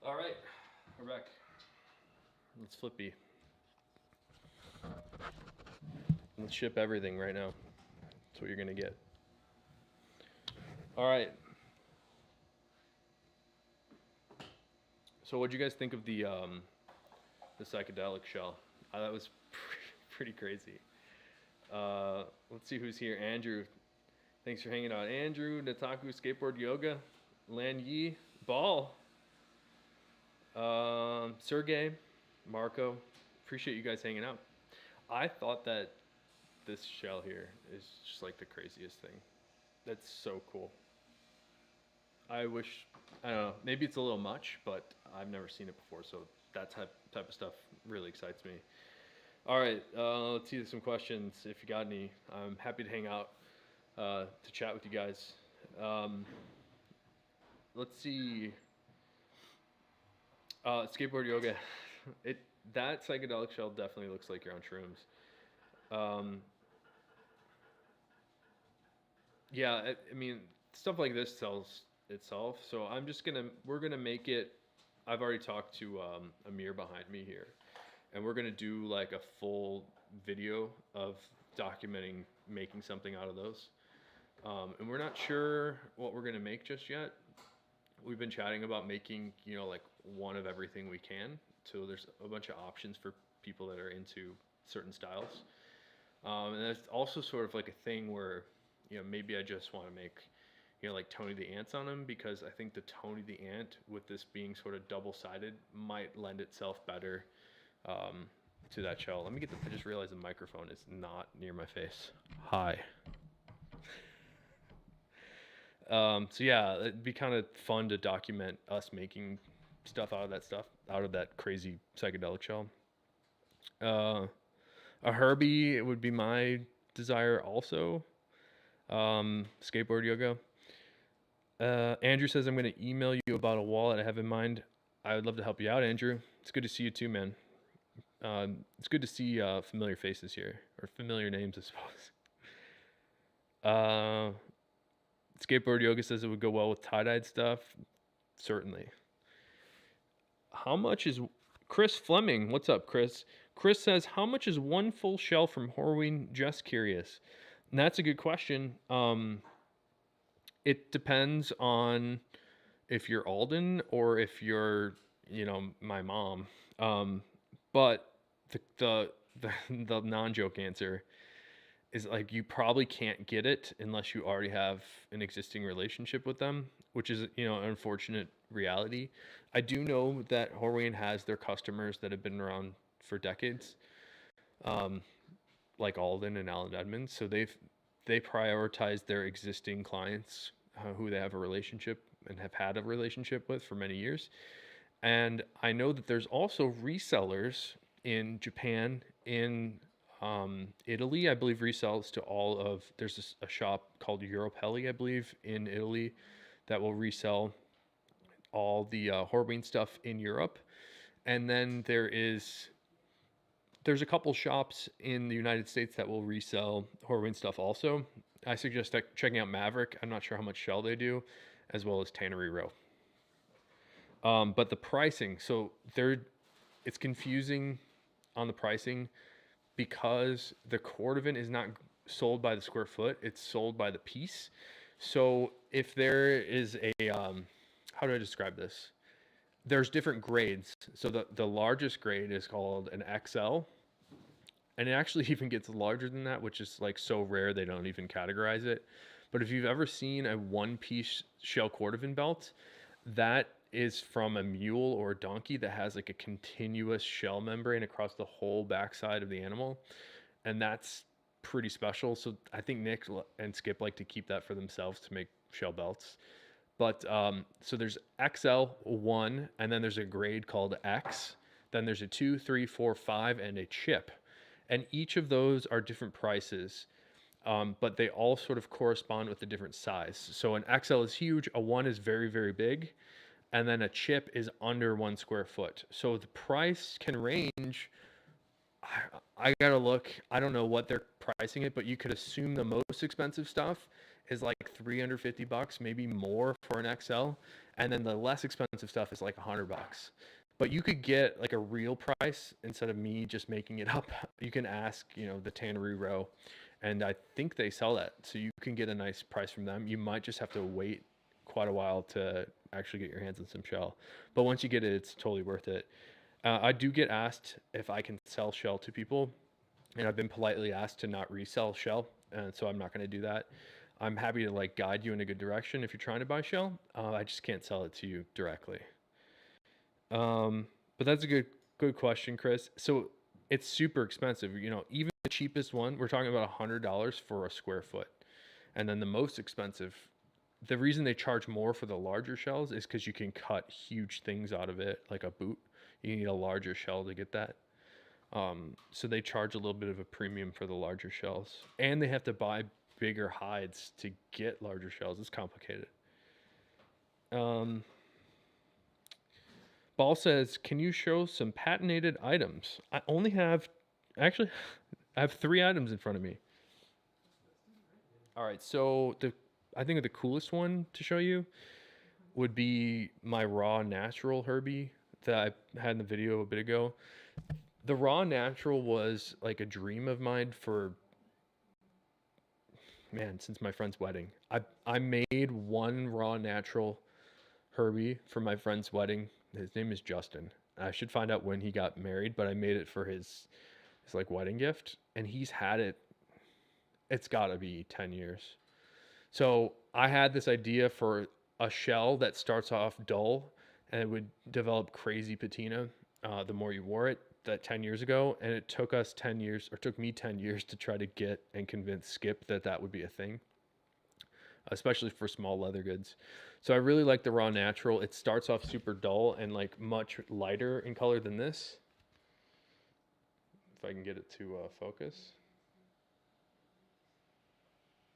All right, we're back. Let's flippy. Let's ship everything right now. That's what you're gonna get. All right. So what'd you guys think of the psychedelic shell? That was pretty crazy. Let's see who's here. Andrew, thanks for hanging out. Andrew, Nataku, Skateboard Yoga, Lan Yi, Ball, Sergey, Marco. Appreciate you guys hanging out. I thought that this shell here is just like the craziest thing. That's so cool. I wish, I don't know, maybe it's a little much, but I've never seen it before, so that type of stuff really excites me. All right, let's see some questions if you got any. I'm happy to hang out to chat with you guys. Let's see. Skateboard yoga. That psychedelic shell definitely looks like you're on shrooms. Yeah, I mean, stuff like this sells itself. So we're gonna make it. I've already talked to Amir behind me here, and we're gonna do like a full video of documenting making something out of those. And we're not sure what we're gonna make just yet. We've been chatting about making, like one of everything we can. So there's a bunch of options for people that are into certain styles. And that's also sort of like a thing where, maybe I just want to make, like Tony the Ant's on them, because I think the Tony the Ant, with this being sort of double-sided, might lend itself better to that shell. I just realized the microphone is not near my face. Hi. So yeah, it'd be kind of fun to document us making stuff out of that crazy psychedelic shell. A Herbie, it would be my desire also. Skateboard yoga. Andrew says, I'm going to email you about a wallet I have in mind. I would love to help you out, Andrew. It's good to see you too, man. It's good to see familiar faces here, or familiar names, I suppose. Skateboard yoga says it would go well with tie-dyed stuff. Certainly. How much is Chris Fleming? What's up, Chris? Chris says, how much is one full shell from Horween? Just curious. And that's a good question. It depends on if you're Alden or if you're, my mom. But the non-joke answer is like you probably can't get it unless you already have an existing relationship with them, which is, an unfortunate reality. I do know that Horween has their customers that have been around for decades, like Alden and Alan Edmonds. So they prioritize their existing clients who they have a relationship and have had a relationship with for many years. And I know that there's also resellers in Japan, in Italy, I believe resells to there's a shop called Europelli, I believe, in Italy that will resell all the Horween stuff in Europe. And then there's a couple shops in the United States that will resell Horween stuff also. I suggest checking out Maverick. I'm not sure how much shell they do, as well as Tannery Row. But the pricing, so it's confusing on the pricing, because the Cordovan is not sold by the square foot, it's sold by the piece. So if there is how do I describe this? There's different grades. So the largest grade is called an XL, And it actually even gets larger than that, which is like so rare they don't even categorize it. But if you've ever seen a one-piece shell Cordovan belt, that is from a mule or a donkey that has like a continuous shell membrane across the whole backside of the animal, and that's pretty special. So I think Nick and Skip like to keep that for themselves to make shell belts. But so there's XL1, and then there's a grade called X. Then there's a 2, 3, 4, 5, and a chip. And each of those are different prices, but they all sort of correspond with a different size. So an XL is huge, a 1 is very, very big, and then a chip is under 1 square foot. So the price can range. I gotta look. I don't know what they're pricing it, but you could assume the most expensive stuff is like $350, maybe more for an XL, and then the less expensive stuff is like $100. But you could get like a real price instead of me just making it up. You can ask, the Tannery Row, and I think they sell that, so you can get a nice price from them. You might just have to wait quite a while to actually get your hands on some shell, but once you get it, it's totally worth it. I do get asked if I can sell shell to people, and I've been politely asked to not resell shell, and so I'm not going to do that. I'm happy to like guide you in a good direction if you're trying to buy shell. I just can't sell it to you directly. But that's a good question, Chris. So it's super expensive. Even the cheapest one, we're talking about $100 for a square foot, and then the most expensive. The reason they charge more for the larger shells is because you can cut huge things out of it, like a boot. You need a larger shell to get that. So they charge a little bit of a premium for the larger shells, and they have to buy bigger hides to get larger shells. It's complicated. Um, Ball says, "Can you show some patinated items?" I only have, actually, I have 3 items in front of me. All right, so I think the coolest one to show you would be my raw natural Herbie that I had in the video a bit ago. The raw natural was like a dream of mine for, man, since my friend's wedding. I made one raw natural Herbie for my friend's wedding. His name is Justin. I should find out when he got married, but I made it for his like wedding gift, and he's had it. It's got to be 10 years. So I had this idea for a shell that starts off dull and it would develop crazy patina the more you wore it, that 10 years ago. And it took us 10 years, or took me 10 years to try to get and convince Skip that that would be a thing, especially for small leather goods. So I really like the raw natural. It starts off super dull and like much lighter in color than this. If I can get it to focus.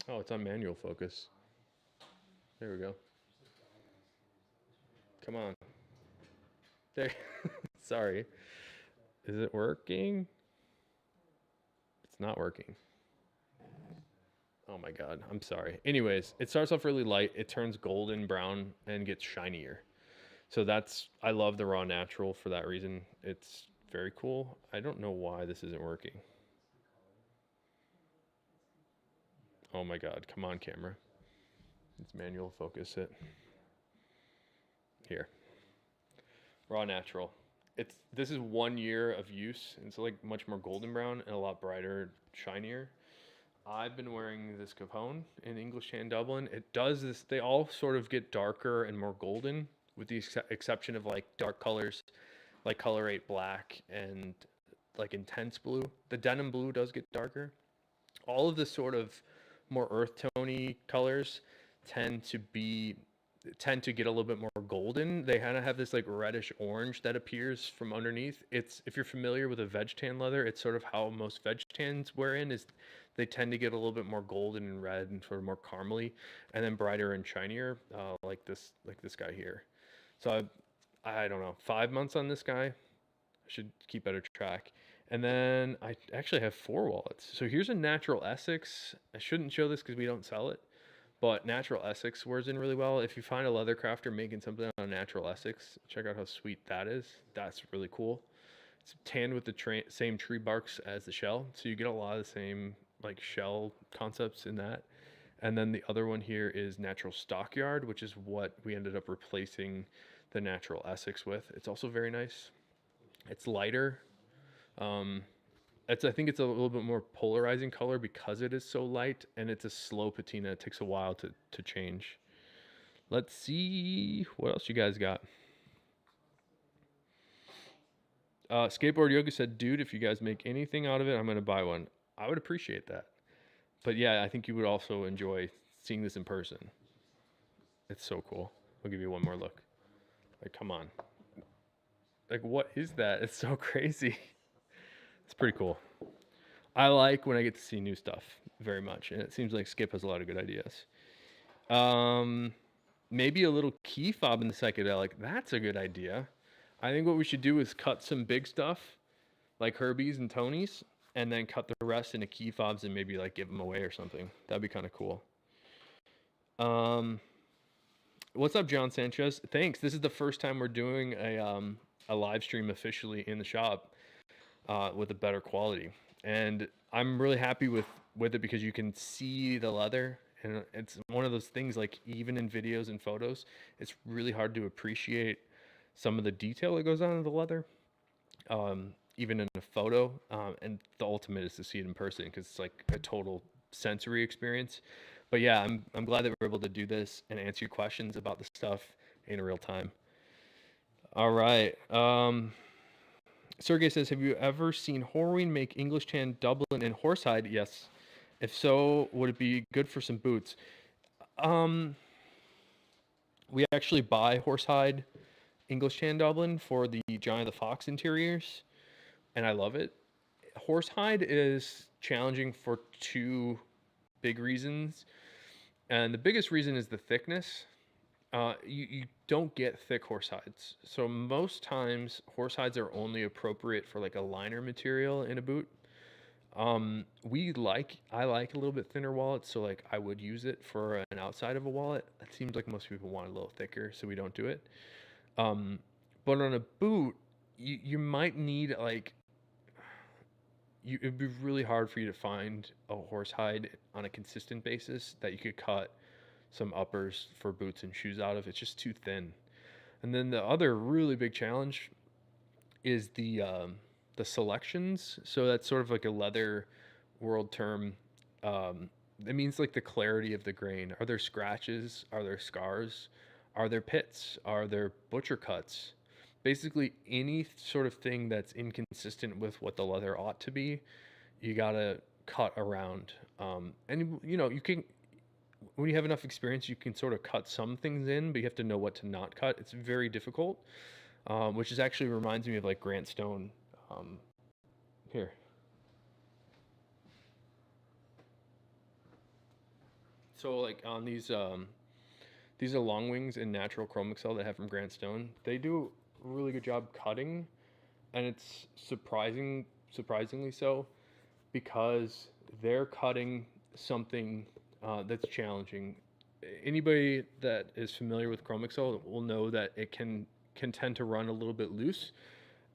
Oh, it's on manual focus. There we go. Come on. There. Sorry. Is it working? It's not working. Oh my God. I'm sorry. Anyways, it starts off really light. It turns golden brown and gets shinier. So I love the raw natural for that reason. It's very cool. I don't know why this isn't working. Oh my God. Come on, camera. Let's manual focus it. Here. Raw natural. This is 1 year of use. It's like much more golden brown and a lot brighter, shinier. I've been wearing this Capone in English Tan Dublin. It does this. They all sort of get darker and more golden, with the exception of like dark colors, like Color 8 black and like intense blue. The denim blue does get darker. All of the sort of more earth tony colors tend to be tend to get a little bit more golden. They kind of have this like reddish orange that appears from underneath. It's, if you're familiar with a veg tan leather, it's sort of how most veg tans wear in, is they tend to get a little bit more golden and red and sort of more caramely, and then brighter and shinier, like this guy here. So I don't know, 5 months on this guy. I should keep better track. And then I actually have 4 wallets. So here's a natural Essex. I shouldn't show this because we don't sell it, but natural Essex wears in really well. If you find a leather crafter making something on natural Essex, check out how sweet that is. That's really cool. It's tanned with the same tree barks as the shell, so you get a lot of the same like shell concepts in that. And then the other one here is natural Stockyard, which is what we ended up replacing the natural Essex with. It's also very nice. It's lighter. I think it's a little bit more polarizing color because it is so light, and it's a slow patina. It takes a while to change. Let's see what else you guys got. Skateboard Yoga said, dude, if you guys make anything out of it, I'm going to buy one. I would appreciate that. But yeah, I think you would also enjoy seeing this in person. It's so cool. I'll give you one more look. Like, come on. Like, what is that? It's so crazy. It's pretty cool. I like when I get to see new stuff very much. And it seems like Skip has a lot of good ideas. Maybe a little key fob in the psychedelic. That's a good idea. I think what we should do is cut some big stuff like Herbie's and Tony's, and then cut the rest into key fobs and maybe like give them away or something. That'd be kind of cool. What's up, John Sanchez? Thanks. This is the first time we're doing a live stream officially in the shop with a better quality, and I'm really happy with it because you can see the leather, and it's one of those things like even in videos and photos, it's really hard to appreciate some of the detail that goes on in the leather. Even in a photo, and the ultimate is to see it in person because it's like a total sensory experience. But yeah, I'm glad that we're able to do this and answer your questions about the stuff in real time. All right. Sergey says, have you ever seen Horween make English tan Dublin and Horsehide? Yes. If so, would it be good for some boots? We actually buy Horsehide English tan Dublin for the Giant of the Fox interiors, and I love it. Horsehide is challenging for two big reasons, and the biggest reason is the thickness. You don't get thick horsehides, so most times horsehides are only appropriate for like a liner material in a boot. I like a little bit thinner wallets, so like I would use it for an outside of a wallet. It seems like most people want a little thicker, so we don't do it. But on a boot, you might need like it'd be really hard for you to find a horsehide on a consistent basis that you could cut some uppers for boots and shoes out of. It's just too thin. And then the other really big challenge is the selections. So that's sort of like a leather world term. It means like the clarity of the grain. Are there scratches? Are there scars? Are there pits? Are there butcher cuts? Basically, any sort of thing that's inconsistent with what the leather ought to be, you gotta cut around. And you know, you can, when you have enough experience, you can sort of cut some things in, but you have to know what to not cut. It's very difficult, which is actually reminds me of like Grant Stone. Here. So like on these are long wings in natural chrome excel that I have from Grant Stone. They do a really good job cutting, and it's surprisingly so, because they're cutting something that's challenging. Anybody that is familiar with chrome excel will know that it can tend to run a little bit loose.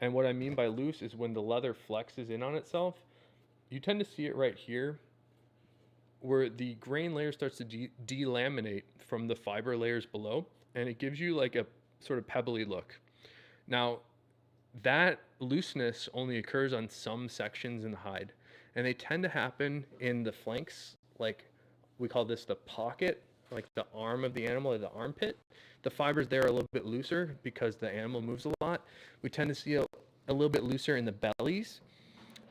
And what I mean by loose is when the leather flexes in on itself, you tend to see it right here where the grain layer starts to delaminate from the fiber layers below, and it gives you like a sort of pebbly look. Now, that looseness only occurs on some sections in the hide, and they tend to happen in the flanks, like we call this the pocket, like the arm of the animal or the armpit. The fibers there are a little bit looser because the animal moves a lot. We tend to see a little bit looser in the bellies,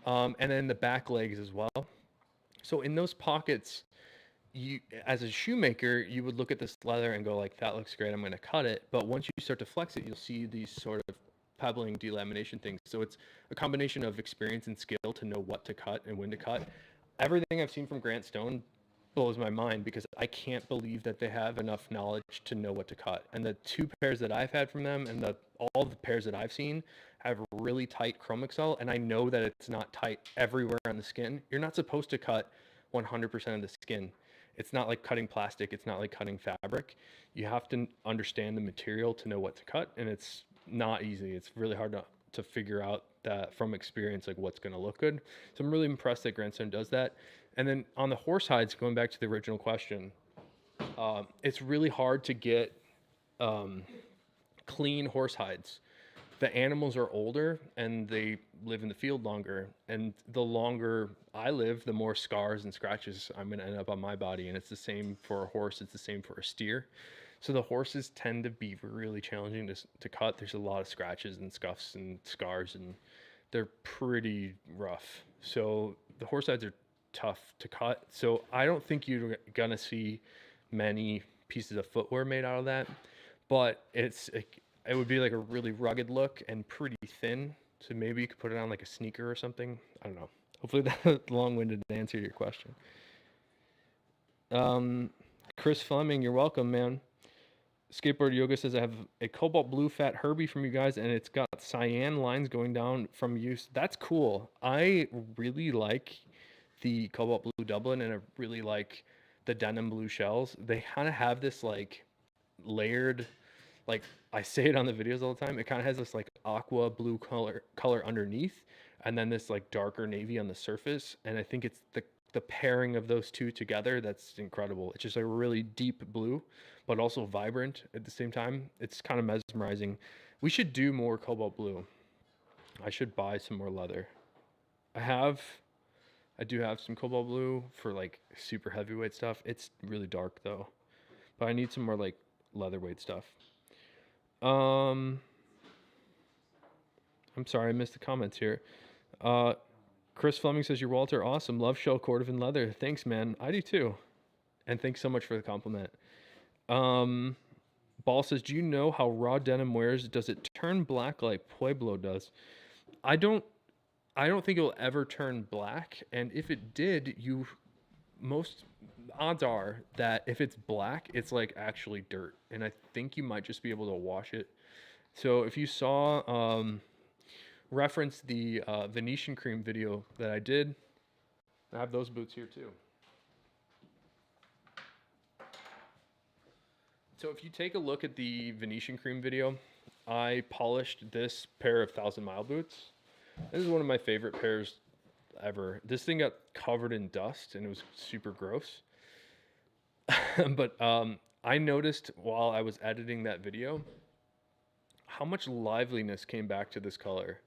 and then the back legs as well. So in those pockets, you, as a shoemaker, you would look at this leather and go like, that looks great, I'm going to cut it. But once you start to flex it, you'll see these sort of pebbling delamination things. So it's a combination of experience and skill to know what to cut and when to cut. Everything I've seen from Grant Stone blows my mind because I can't believe that they have enough knowledge to know what to cut. And the two pairs that I've had from them and all the pairs that I've seen have really tight chrome excel, and I know that it's not tight everywhere on the skin. You're not supposed to cut 100% of the skin. It's not like cutting plastic. It's not like cutting fabric. You have to understand the material to know what to cut, and it's not easy. It's really hard to figure out that from experience, like what's going to look good. So I'm really impressed that Grant Stone does that. And then on the horse hides, going back to the original question, it's really hard to get clean horse hides. the animals are older and they live in the field longer. And the longer I live, the more scars and scratches I'm going to end up on my body. And it's the same for a horse, it's the same for a steer. So the horses tend to be really challenging to cut. There's a lot of scratches and scuffs and scars, and they're pretty rough. So the horse hides are tough to cut. So I don't think you're gonna see many pieces of footwear made out of that, but it would be like a really rugged look and pretty thin. So maybe you could put it on like a sneaker or something. I don't know. Hopefully that long-winded answer your question. Chris Fleming, you're welcome, man. Skateboard Yoga says I have a Cobalt Blue Fat Herbie from you guys, and it's got cyan lines going down from use. That's cool. I really like the Cobalt Blue Dublin, and I really like the Denim Blue Shells. They kind of have this like layered, like I say it on the videos all the time. It kind of has this like aqua blue color underneath, and then this like darker navy on the surface. And I think it's the pairing of those two together that's incredible. It's just a really deep blue, but also vibrant at the same time. It's kind of mesmerizing. We should do more Cobalt Blue. I should buy some more leather. I do have some Cobalt Blue for like super heavyweight stuff. It's really dark though, but I need some more like leatherweight stuff. I'm sorry, I missed the comments here. Chris Fleming says, your Walter, awesome. Love Shell Cordovan leather. Thanks, man. I do too. And thanks so much for the compliment. Ball says, do you know how raw denim wears? Does it turn black like Pueblo does? I don't think it will ever turn black. And if it did, most odds are that if it's black, it's like actually dirt. And I think you might just be able to wash it. So if you saw, reference the Venetian cream video that I did, I have those boots here too. So if you take a look at the Venetian cream video, I polished this pair of 1,000 Mile boots. This is one of my favorite pairs ever. This thing got covered in dust and it was super gross. But I noticed while I was editing that video how much liveliness came back to this color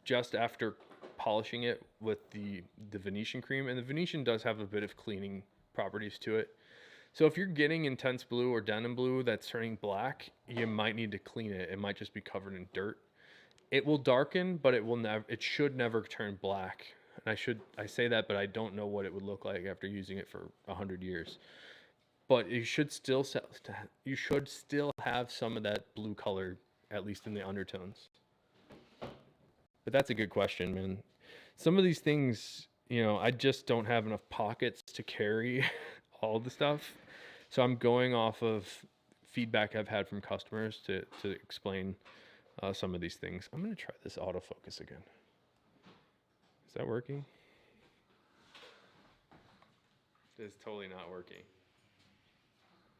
just after polishing it with the Venetian cream. And the Venetian does have a bit of cleaning properties to it. So if you're getting intense blue or denim blue that's turning black, you might need to clean it. It might just be covered in dirt. It will darken, but it should never turn black. And I say that, but I don't know what it would look like after using it for 100 years. But you should still have some of that blue color, at least in the undertones. But that's a good question, man. Some of these things, I just don't have enough pockets to carry all the stuff. So I'm going off of feedback I've had from customers to explain some of these things. I'm going to try this autofocus again. Is that working? It's totally not working.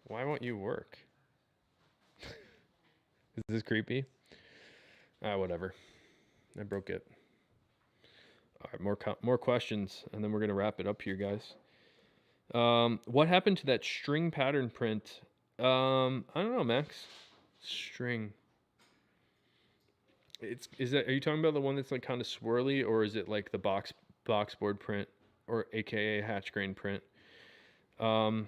Why won't you work? Is this creepy? Whatever. I broke it. All right, more questions, and then we're gonna wrap it up here, guys. What happened to that string pattern print? I don't know, Max. String. Are you talking about the one that's like kind of swirly, or is it like the boxboard print, or AKA hatch grain print? Your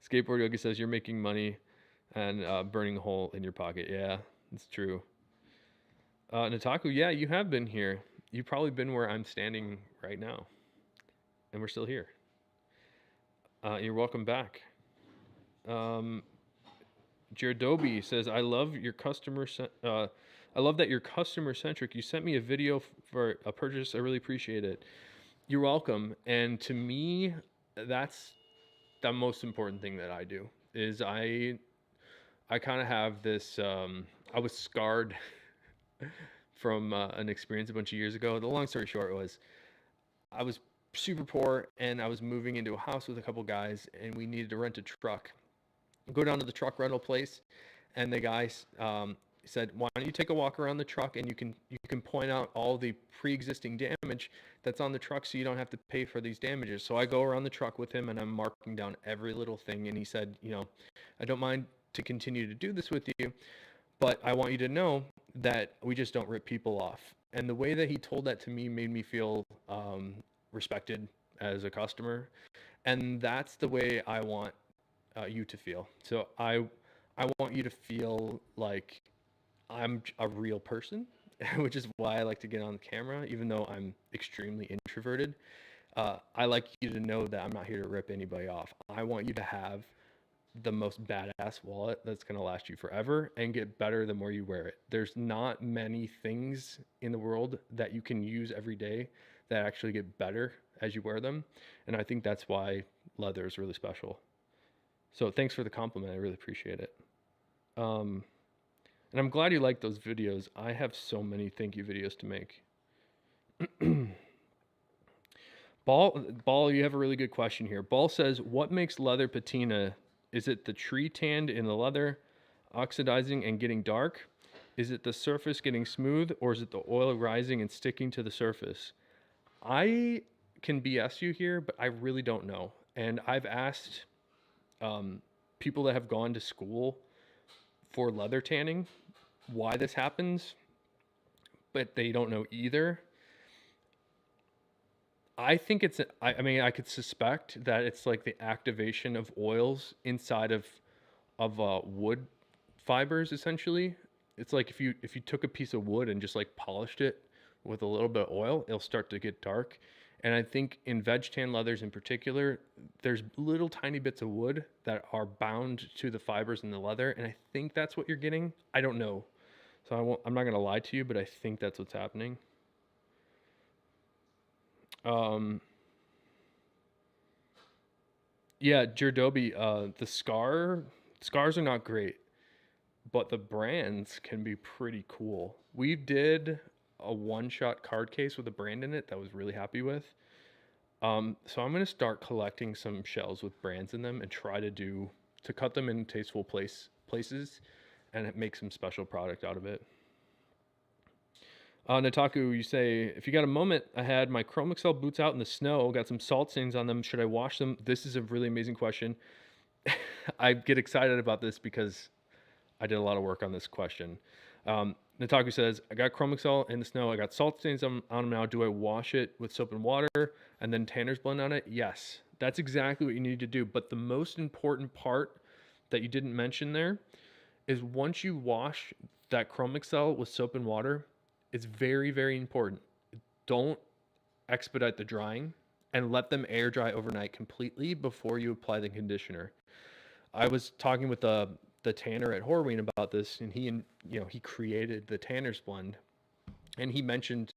Skateboard Yogi says you're making money and burning a hole in your pocket. Yeah, it's true. Nataku, yeah, you have been here. You've probably been where I'm standing right now. And we're still here. You're welcome back. Jaredobi says, I love your I love that you're customer centric. You sent me a video for a purchase. I really appreciate it. You're welcome. And to me, that's the most important thing that I do is I kind of have this, I was scarred from an experience a bunch of years ago. The long story short was I was super poor and I was moving into a house with a couple guys and we needed to rent a truck. Go down to the truck rental place and the guy said, why don't you take a walk around the truck and you can point out all the pre-existing damage that's on the truck so you don't have to pay for these damages. So I go around the truck with him and I'm marking down every little thing. And he said, I don't mind to continue to do this with you, but I want you to know that we just don't rip people off. And the way that he told that to me made me feel respected as a customer, and that's the way I want you to feel. So I want you to feel like I'm a real person, which is why I like to get on the camera, even though I'm extremely introverted. I like you to know that I'm not here to rip anybody off. I want you to have the most badass wallet that's going to last you forever and get better the more you wear it. There's not many things in the world that you can use every day that actually get better as you wear them. And I think that's why leather is really special. So thanks for the compliment. I really appreciate it. And I'm glad you like those videos. I have so many thank you videos to make. Ball, you have a really good question here. Ball says, what makes leather patina? Is it the tree tanned in the leather, oxidizing and getting dark? Is it the surface getting smooth, or is it the oil rising and sticking to the surface? I can BS you here, but I really don't know. And I've asked people that have gone to school for leather tanning why this happens, but they don't know either. I think it's, I mean, I could suspect that it's like the activation of oils inside of wood fibers, essentially. It's like if you took a piece of wood and just like polished it with a little bit of oil, it'll start to get dark. And I think in veg tan leathers in particular, there's little tiny bits of wood that are bound to the fibers in the leather, and I think that's what you're getting. I don't know, so I'm not gonna lie to you, but I think that's what's happening. Yeah, Jerdobi, the scars are not great, but the brands can be pretty cool. We did a one-shot card case with a brand in it that I was really happy with. So I'm gonna start collecting some shells with brands in them and try to cut them in tasteful places and make some special product out of it. Nataku, you say, if you got a moment, I had my Chrome Excel boots out in the snow, got some salt stains on them. Should I wash them? This is a really amazing question. I get excited about this because I did a lot of work on this question. Nataku says, I got Chrome Excel in the snow. I got salt stains on them now. Do I wash it with soap and water and then Tanner's Blend on it? Yes, that's exactly what you need to do. But the most important part that you didn't mention there is once you wash that Chrome Excel with soap and water, it's very, very important. Don't expedite the drying and let them air dry overnight completely before you apply the conditioner. I was talking with the tanner at Horween about this, and he created the Tanner's Blend, and he mentioned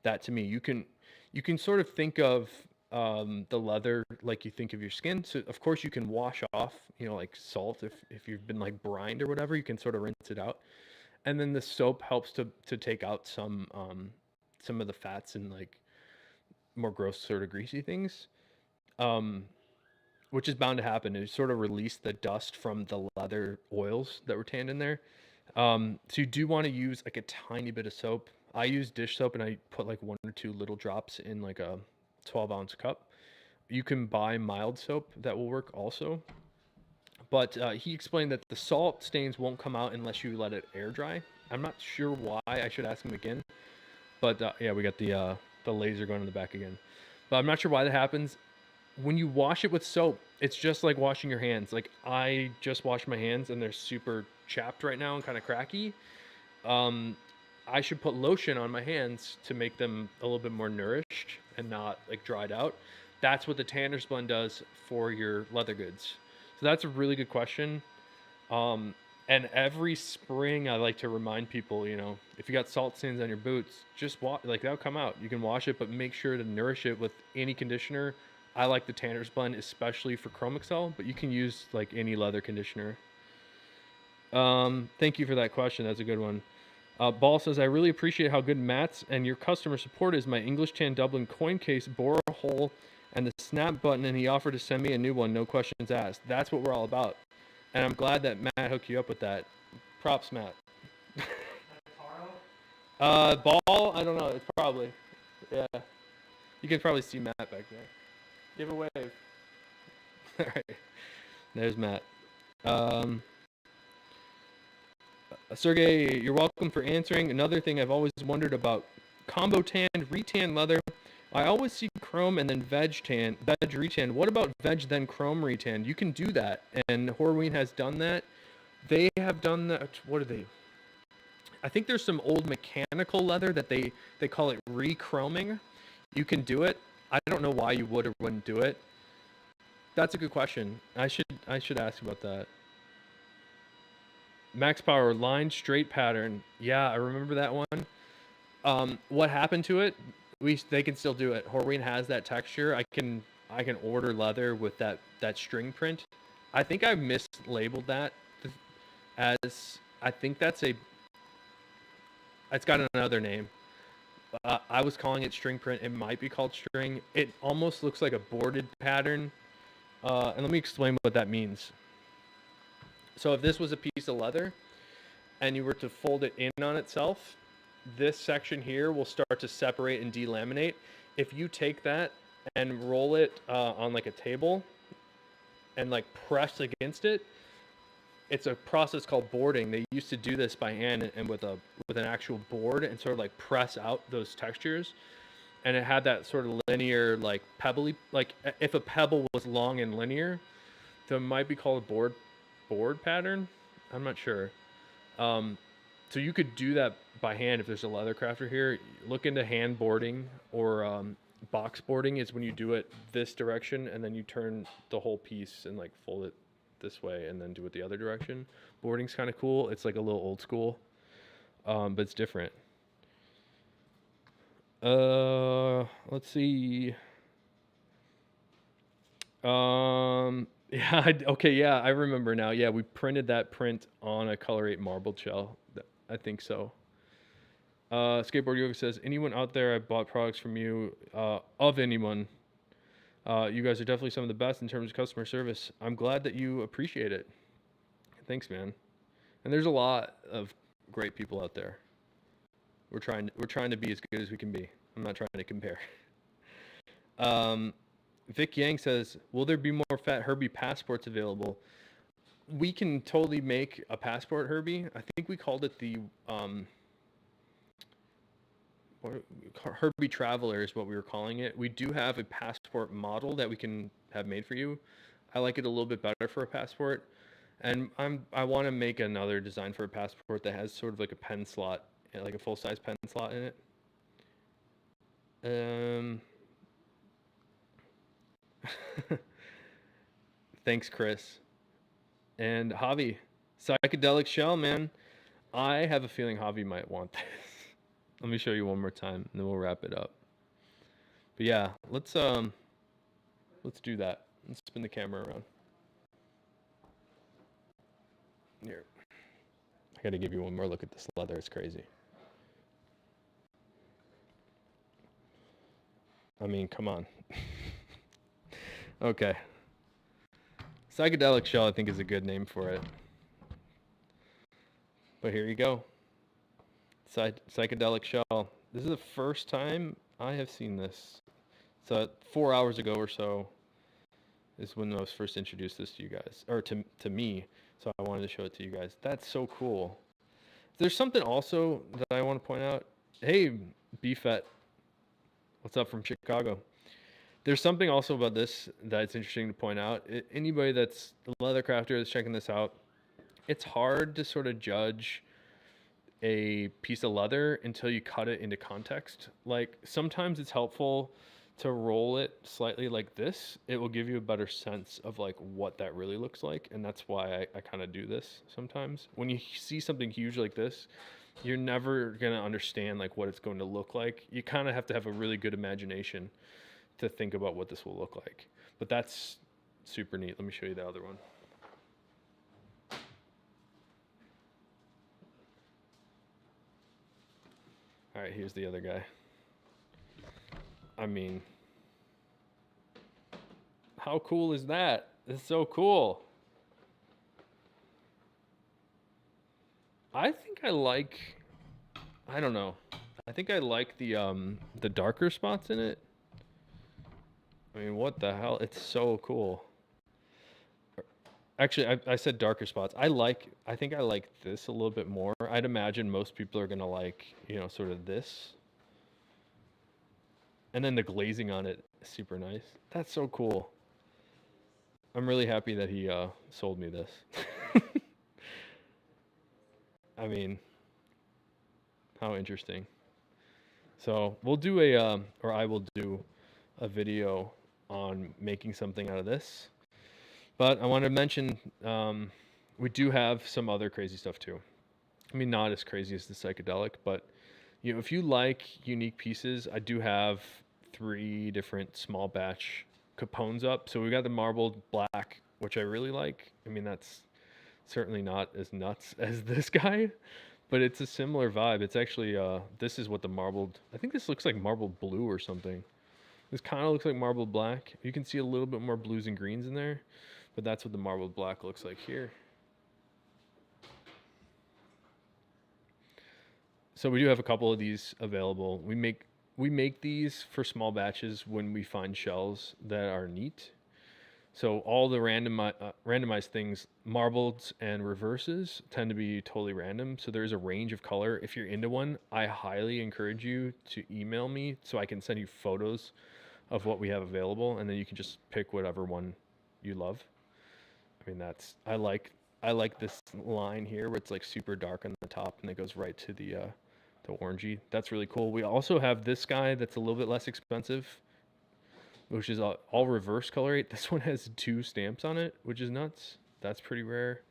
that to me. You can sort of think of the leather like you think of your skin. So of course you can wash off, like salt if you've been like brined or whatever, you can sort of rinse it out. And then the soap helps to take out some of the fats and like more gross sort of greasy things, which is bound to happen. It sort of release the dust from the leather oils that were tanned in there. So you do want to use like a tiny bit of soap. I use dish soap and I put like 1 or 2 little drops in like a 12-ounce cup. You can buy mild soap that will work also. But he explained that the salt stains won't come out unless you let it air dry. I'm not sure why. I should ask him again. But yeah, we got the laser going in the back again. But I'm not sure why that happens. When you wash it with soap, it's just like washing your hands. Like I just washed my hands and they're super chapped right now and kind of cracky. I should put lotion on my hands to make them a little bit more nourished and not like dried out. That's what the Tanner's Blend does for your leather goods. So that's a really good question. And every spring I like to remind people, if you got salt stains on your boots, just like that'll come out. You can wash it, but make sure to nourish it with any conditioner. I like the Tanner's Blend, especially for Chrome Excel, but you can use like any leather conditioner. Thank you for that question. That's a good one. Ball says, I really appreciate how good Matt's and your customer support is. My English Tan Dublin coin case bore a hole and the snap button, and he offered to send me a new one, no questions asked. That's what we're all about. And I'm glad that Matt hooked you up with that. Props, Matt. Ball, I don't know. It's probably. Yeah. You can probably see Matt back there. Give a wave. All right. There's Matt. Sergey, you're welcome for answering. Another thing I've always wondered about combo tan, retan leather. I always see chrome and then veg retan. What about veg then chrome retan? You can do that, and Horween has done that. They have done that. What are they? I think there's some old mechanical leather that they call it re-chroming. You can do it. I don't know why you would or wouldn't do it. That's a good question. I should ask about that. Max Power line straight pattern. Yeah, I remember that one. What happened to it? They can still do it. Horween has that texture. I can order leather with that string print. I think I mislabeled that as I think that's a. It's got another name. I was calling it string print. It might be called string. It almost looks like a boarded pattern. And let me explain what that means. So if this was a piece of leather and you were to fold it in on itself, this section here will start to separate and delaminate. If you take that and roll it on like a table and like press against it, it's a process called boarding. They used to do this by hand and with an actual board and sort of like press out those textures. And it had that sort of linear, like pebbly, like if a pebble was long and linear, that might be called a board pattern. I'm not sure. So you could do that by hand if there's a leather crafter here. Look into hand boarding or box boarding is when you do it this direction and then you turn the whole piece and like fold it this way and then do it the other direction. Boarding's kind of cool. It's like a little old school, but it's different. Let's see. Yeah, okay, yeah, I remember now. Yeah, we printed that print on a Color 8 marble shell. I think so. Skateboard Yoga says, anyone out there, I bought products from you, of anyone. You guys are definitely some of the best in terms of customer service. I'm glad that you appreciate it. Thanks, man. And there's a lot of great people out there. We're trying to be as good as we can be. I'm not trying to compare. Vic Yang says, will there be more Fat Herbie passports available? We can totally make a passport Herbie. I think we called it the Herbie Traveler is what we were calling it. We do have a passport model that we can have made for you. I like it a little bit better for a passport. And I want to make another design for a passport that has sort of like a pen slot, like a full-size pen slot in it. Thanks, Chris. And Javi, Psychedelic Shell, man. I have a feeling Javi might want this. Let me show you one more time, and then we'll wrap it up. But yeah, let's do that. Let's spin the camera around. Here, I got to give you one more look at this leather. It's crazy. I mean, come on. Okay. Psychedelic Shell, I think, is a good name for it. But here you go. Psychedelic Shell. This is the first time I have seen this. So 4 hours ago or so is when I was first introduced this to you guys, or to me. So I wanted to show it to you guys. That's so cool. There's something also that I want to point out. Hey, BFET. What's up from Chicago? There's something also about this that's interesting to point out. Anybody that's the leather crafter that's checking this out, it's hard to sort of judge a piece of leather until you cut it into context. Like sometimes it's helpful to roll it slightly like this. It will give you a better sense of like what that really looks like. And that's why I kind of do this sometimes. When you see something huge like this, you're never going to understand like what it's going to look like. You kind of have to have a really good imagination to think about what this will look like. But that's super neat. Let me show you the other one. All right, here's the other guy. I mean, how cool is that? It's so cool. I think I don't know. I think I like the darker spots in it. I mean, what the hell? It's so cool. Actually, I said darker spots. I think I like this a little bit more. I'd imagine most people are gonna like, sort of this. And then the glazing on it is super nice. That's so cool. I'm really happy that he sold me this. I mean, how interesting. So we'll do or I will do a video on making something out of this. But I want to mention we do have some other crazy stuff too. I mean, not as crazy as the psychedelic, but if you like unique pieces, I do have 3 different small batch Capones up. So we got the marbled black, which I really like. I mean, that's certainly not as nuts as this guy, but it's a similar vibe. It's actually this is what the marbled. I think this looks like marbled blue or something. This kind of looks like marbled black. You can see a little bit more blues and greens in there, but that's what the marbled black looks like here. So we do have a couple of these available. We make these for small batches when we find shells that are neat. So all the randomized things, marbleds and reverses, tend to be totally random. So there is a range of color. If you're into one, I highly encourage you to email me so I can send you photos of what we have available, and then you can just pick whatever one you love. I mean, I like this line here where it's like super dark on the top and it goes right to the orangey. That's really cool. We also have this guy that's a little bit less expensive, which is all reverse color rate. This one has 2 stamps on it, which is nuts. That's pretty rare.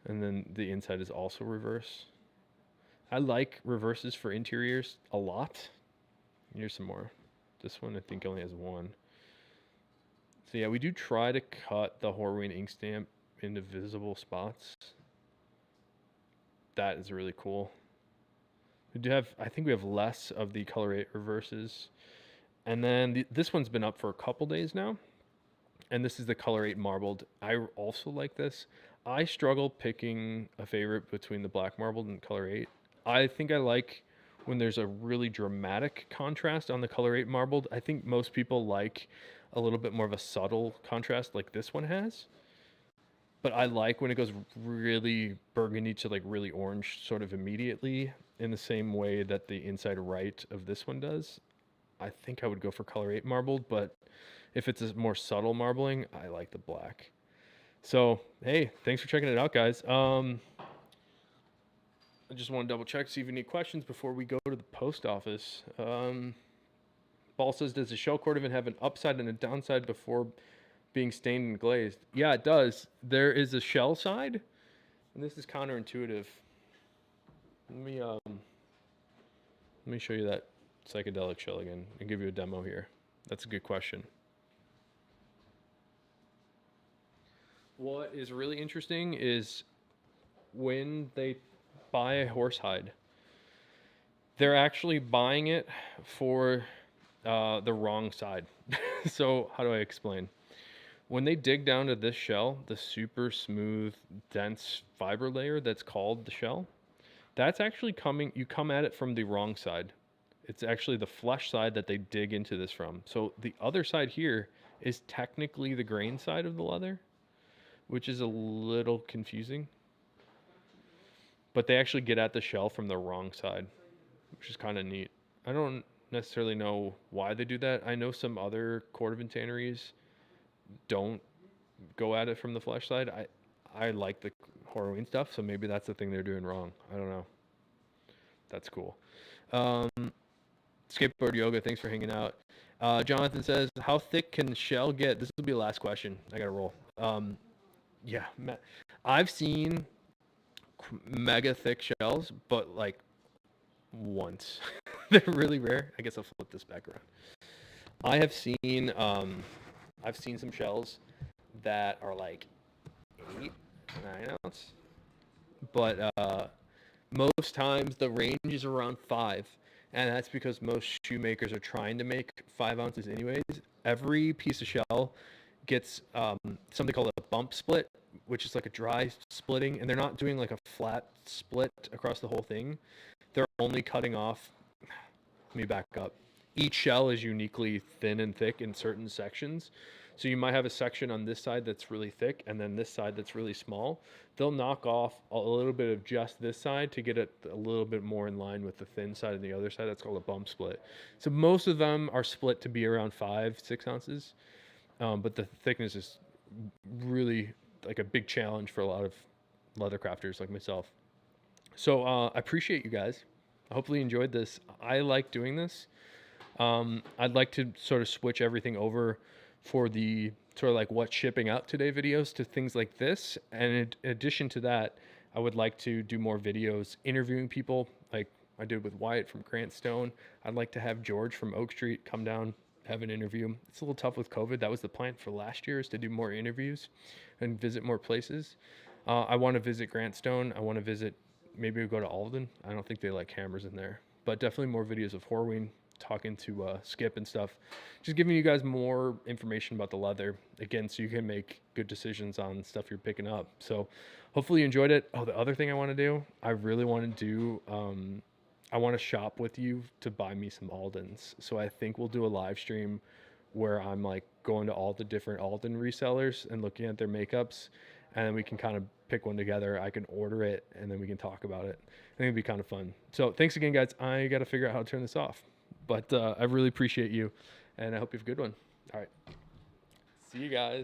And then the inside is also reverse. I like reverses for interiors a lot. Here's some more. This one I think only has 1. So yeah, we do try to cut the Horween ink stamp into visible spots. That is really cool. I think we have less of the color 8 reverses. And then this one's been up for a couple days now. And this is the color 8 marbled. I also like this. I struggle picking a favorite between the black marbled and color 8. I think I like when there's a really dramatic contrast on the color 8 marbled. I think most people like a little bit more of a subtle contrast like this one has. But I like when it goes really burgundy to like really orange sort of immediately, in the same way that the inside right of this one does. I think I would go for color 8 marbled, but if it's a more subtle marbling, I like the black. So, hey, thanks for checking it out, guys. I just want to double check, see if you need questions before we go to the post office. Ball says, does the shell Cordovan have an upside and a downside before being stained and glazed? Yeah, it does. There is a shell side, and this is counterintuitive. Let me show you that psychedelic shell again and give you a demo here. That's a good question. What is really interesting is when they buy a horsehide, they're actually buying it for the wrong side. So how do I explain? When they dig down to this shell, the super smooth, dense fiber layer that's called the shell, that's actually you come at it from the wrong side. It's actually the flesh side that they dig into this from. So the other side here is technically the grain side of the leather, which is a little confusing. But they actually get at the shell from the wrong side, which is kind of neat. I don't necessarily know why they do that. I know some other Cordovan tanneries don't go at it from the flesh side. I like the Horween stuff, so maybe that's the thing they're doing wrong. I don't know. That's cool. Skateboard Yoga, thanks for hanging out. Jonathan says, how thick can the shell get? This will be the last question. I got to roll. Yeah, I've seen mega thick shells, but like once. They're really rare. I guess I'll flip this back around. I've seen some shells that are like 8, 9 ounce, but most times the range is around 5, and that's because most shoemakers are trying to make 5 ounces anyways. Every piece of shell gets something called a bump split, which is like a dry splitting, and they're not doing like a flat split across the whole thing. They're only cutting off, let me back up. Each shell is uniquely thin and thick in certain sections. So you might have a section on this side that's really thick and then this side that's really small. They'll knock off a little bit of just this side to get it a little bit more in line with the thin side and the other side. That's called a bump split. So most of them are split to be around 5-6 ounces, but the thickness is really like a big challenge for a lot of leather crafters like myself. So I appreciate you guys. Hopefully you enjoyed this. I like doing this. I'd like to sort of switch everything over for the sort of like what's shipping out today videos to things like this. And in addition to that, I would like to do more videos interviewing people like I did with Wyatt from Grant Stone. I'd like to have George from Oak Street come down, have an interview. It's a little tough with COVID. That was the plan for last year, is to do more interviews and visit more places. I want to visit Grant Stone. I want to visit, maybe we'll go to Alden. I don't think they like cameras in there, but definitely more videos of Horween, talking to Skip and stuff, just giving you guys more information about the leather again, so you can make good decisions on stuff you're picking up. So hopefully you enjoyed it. Oh, the other thing I want to do, I really want to do, I want to shop with you to buy me some Aldens. So I think we'll do a live stream where I'm like going to all the different Alden resellers and looking at their makeups, and then we can kind of pick one together. I can order it and then we can talk about it. I think it'd be kind of fun. So thanks again, guys. I got to figure out how to turn this off. But I really appreciate you, and I hope you have a good one. All right. See you guys.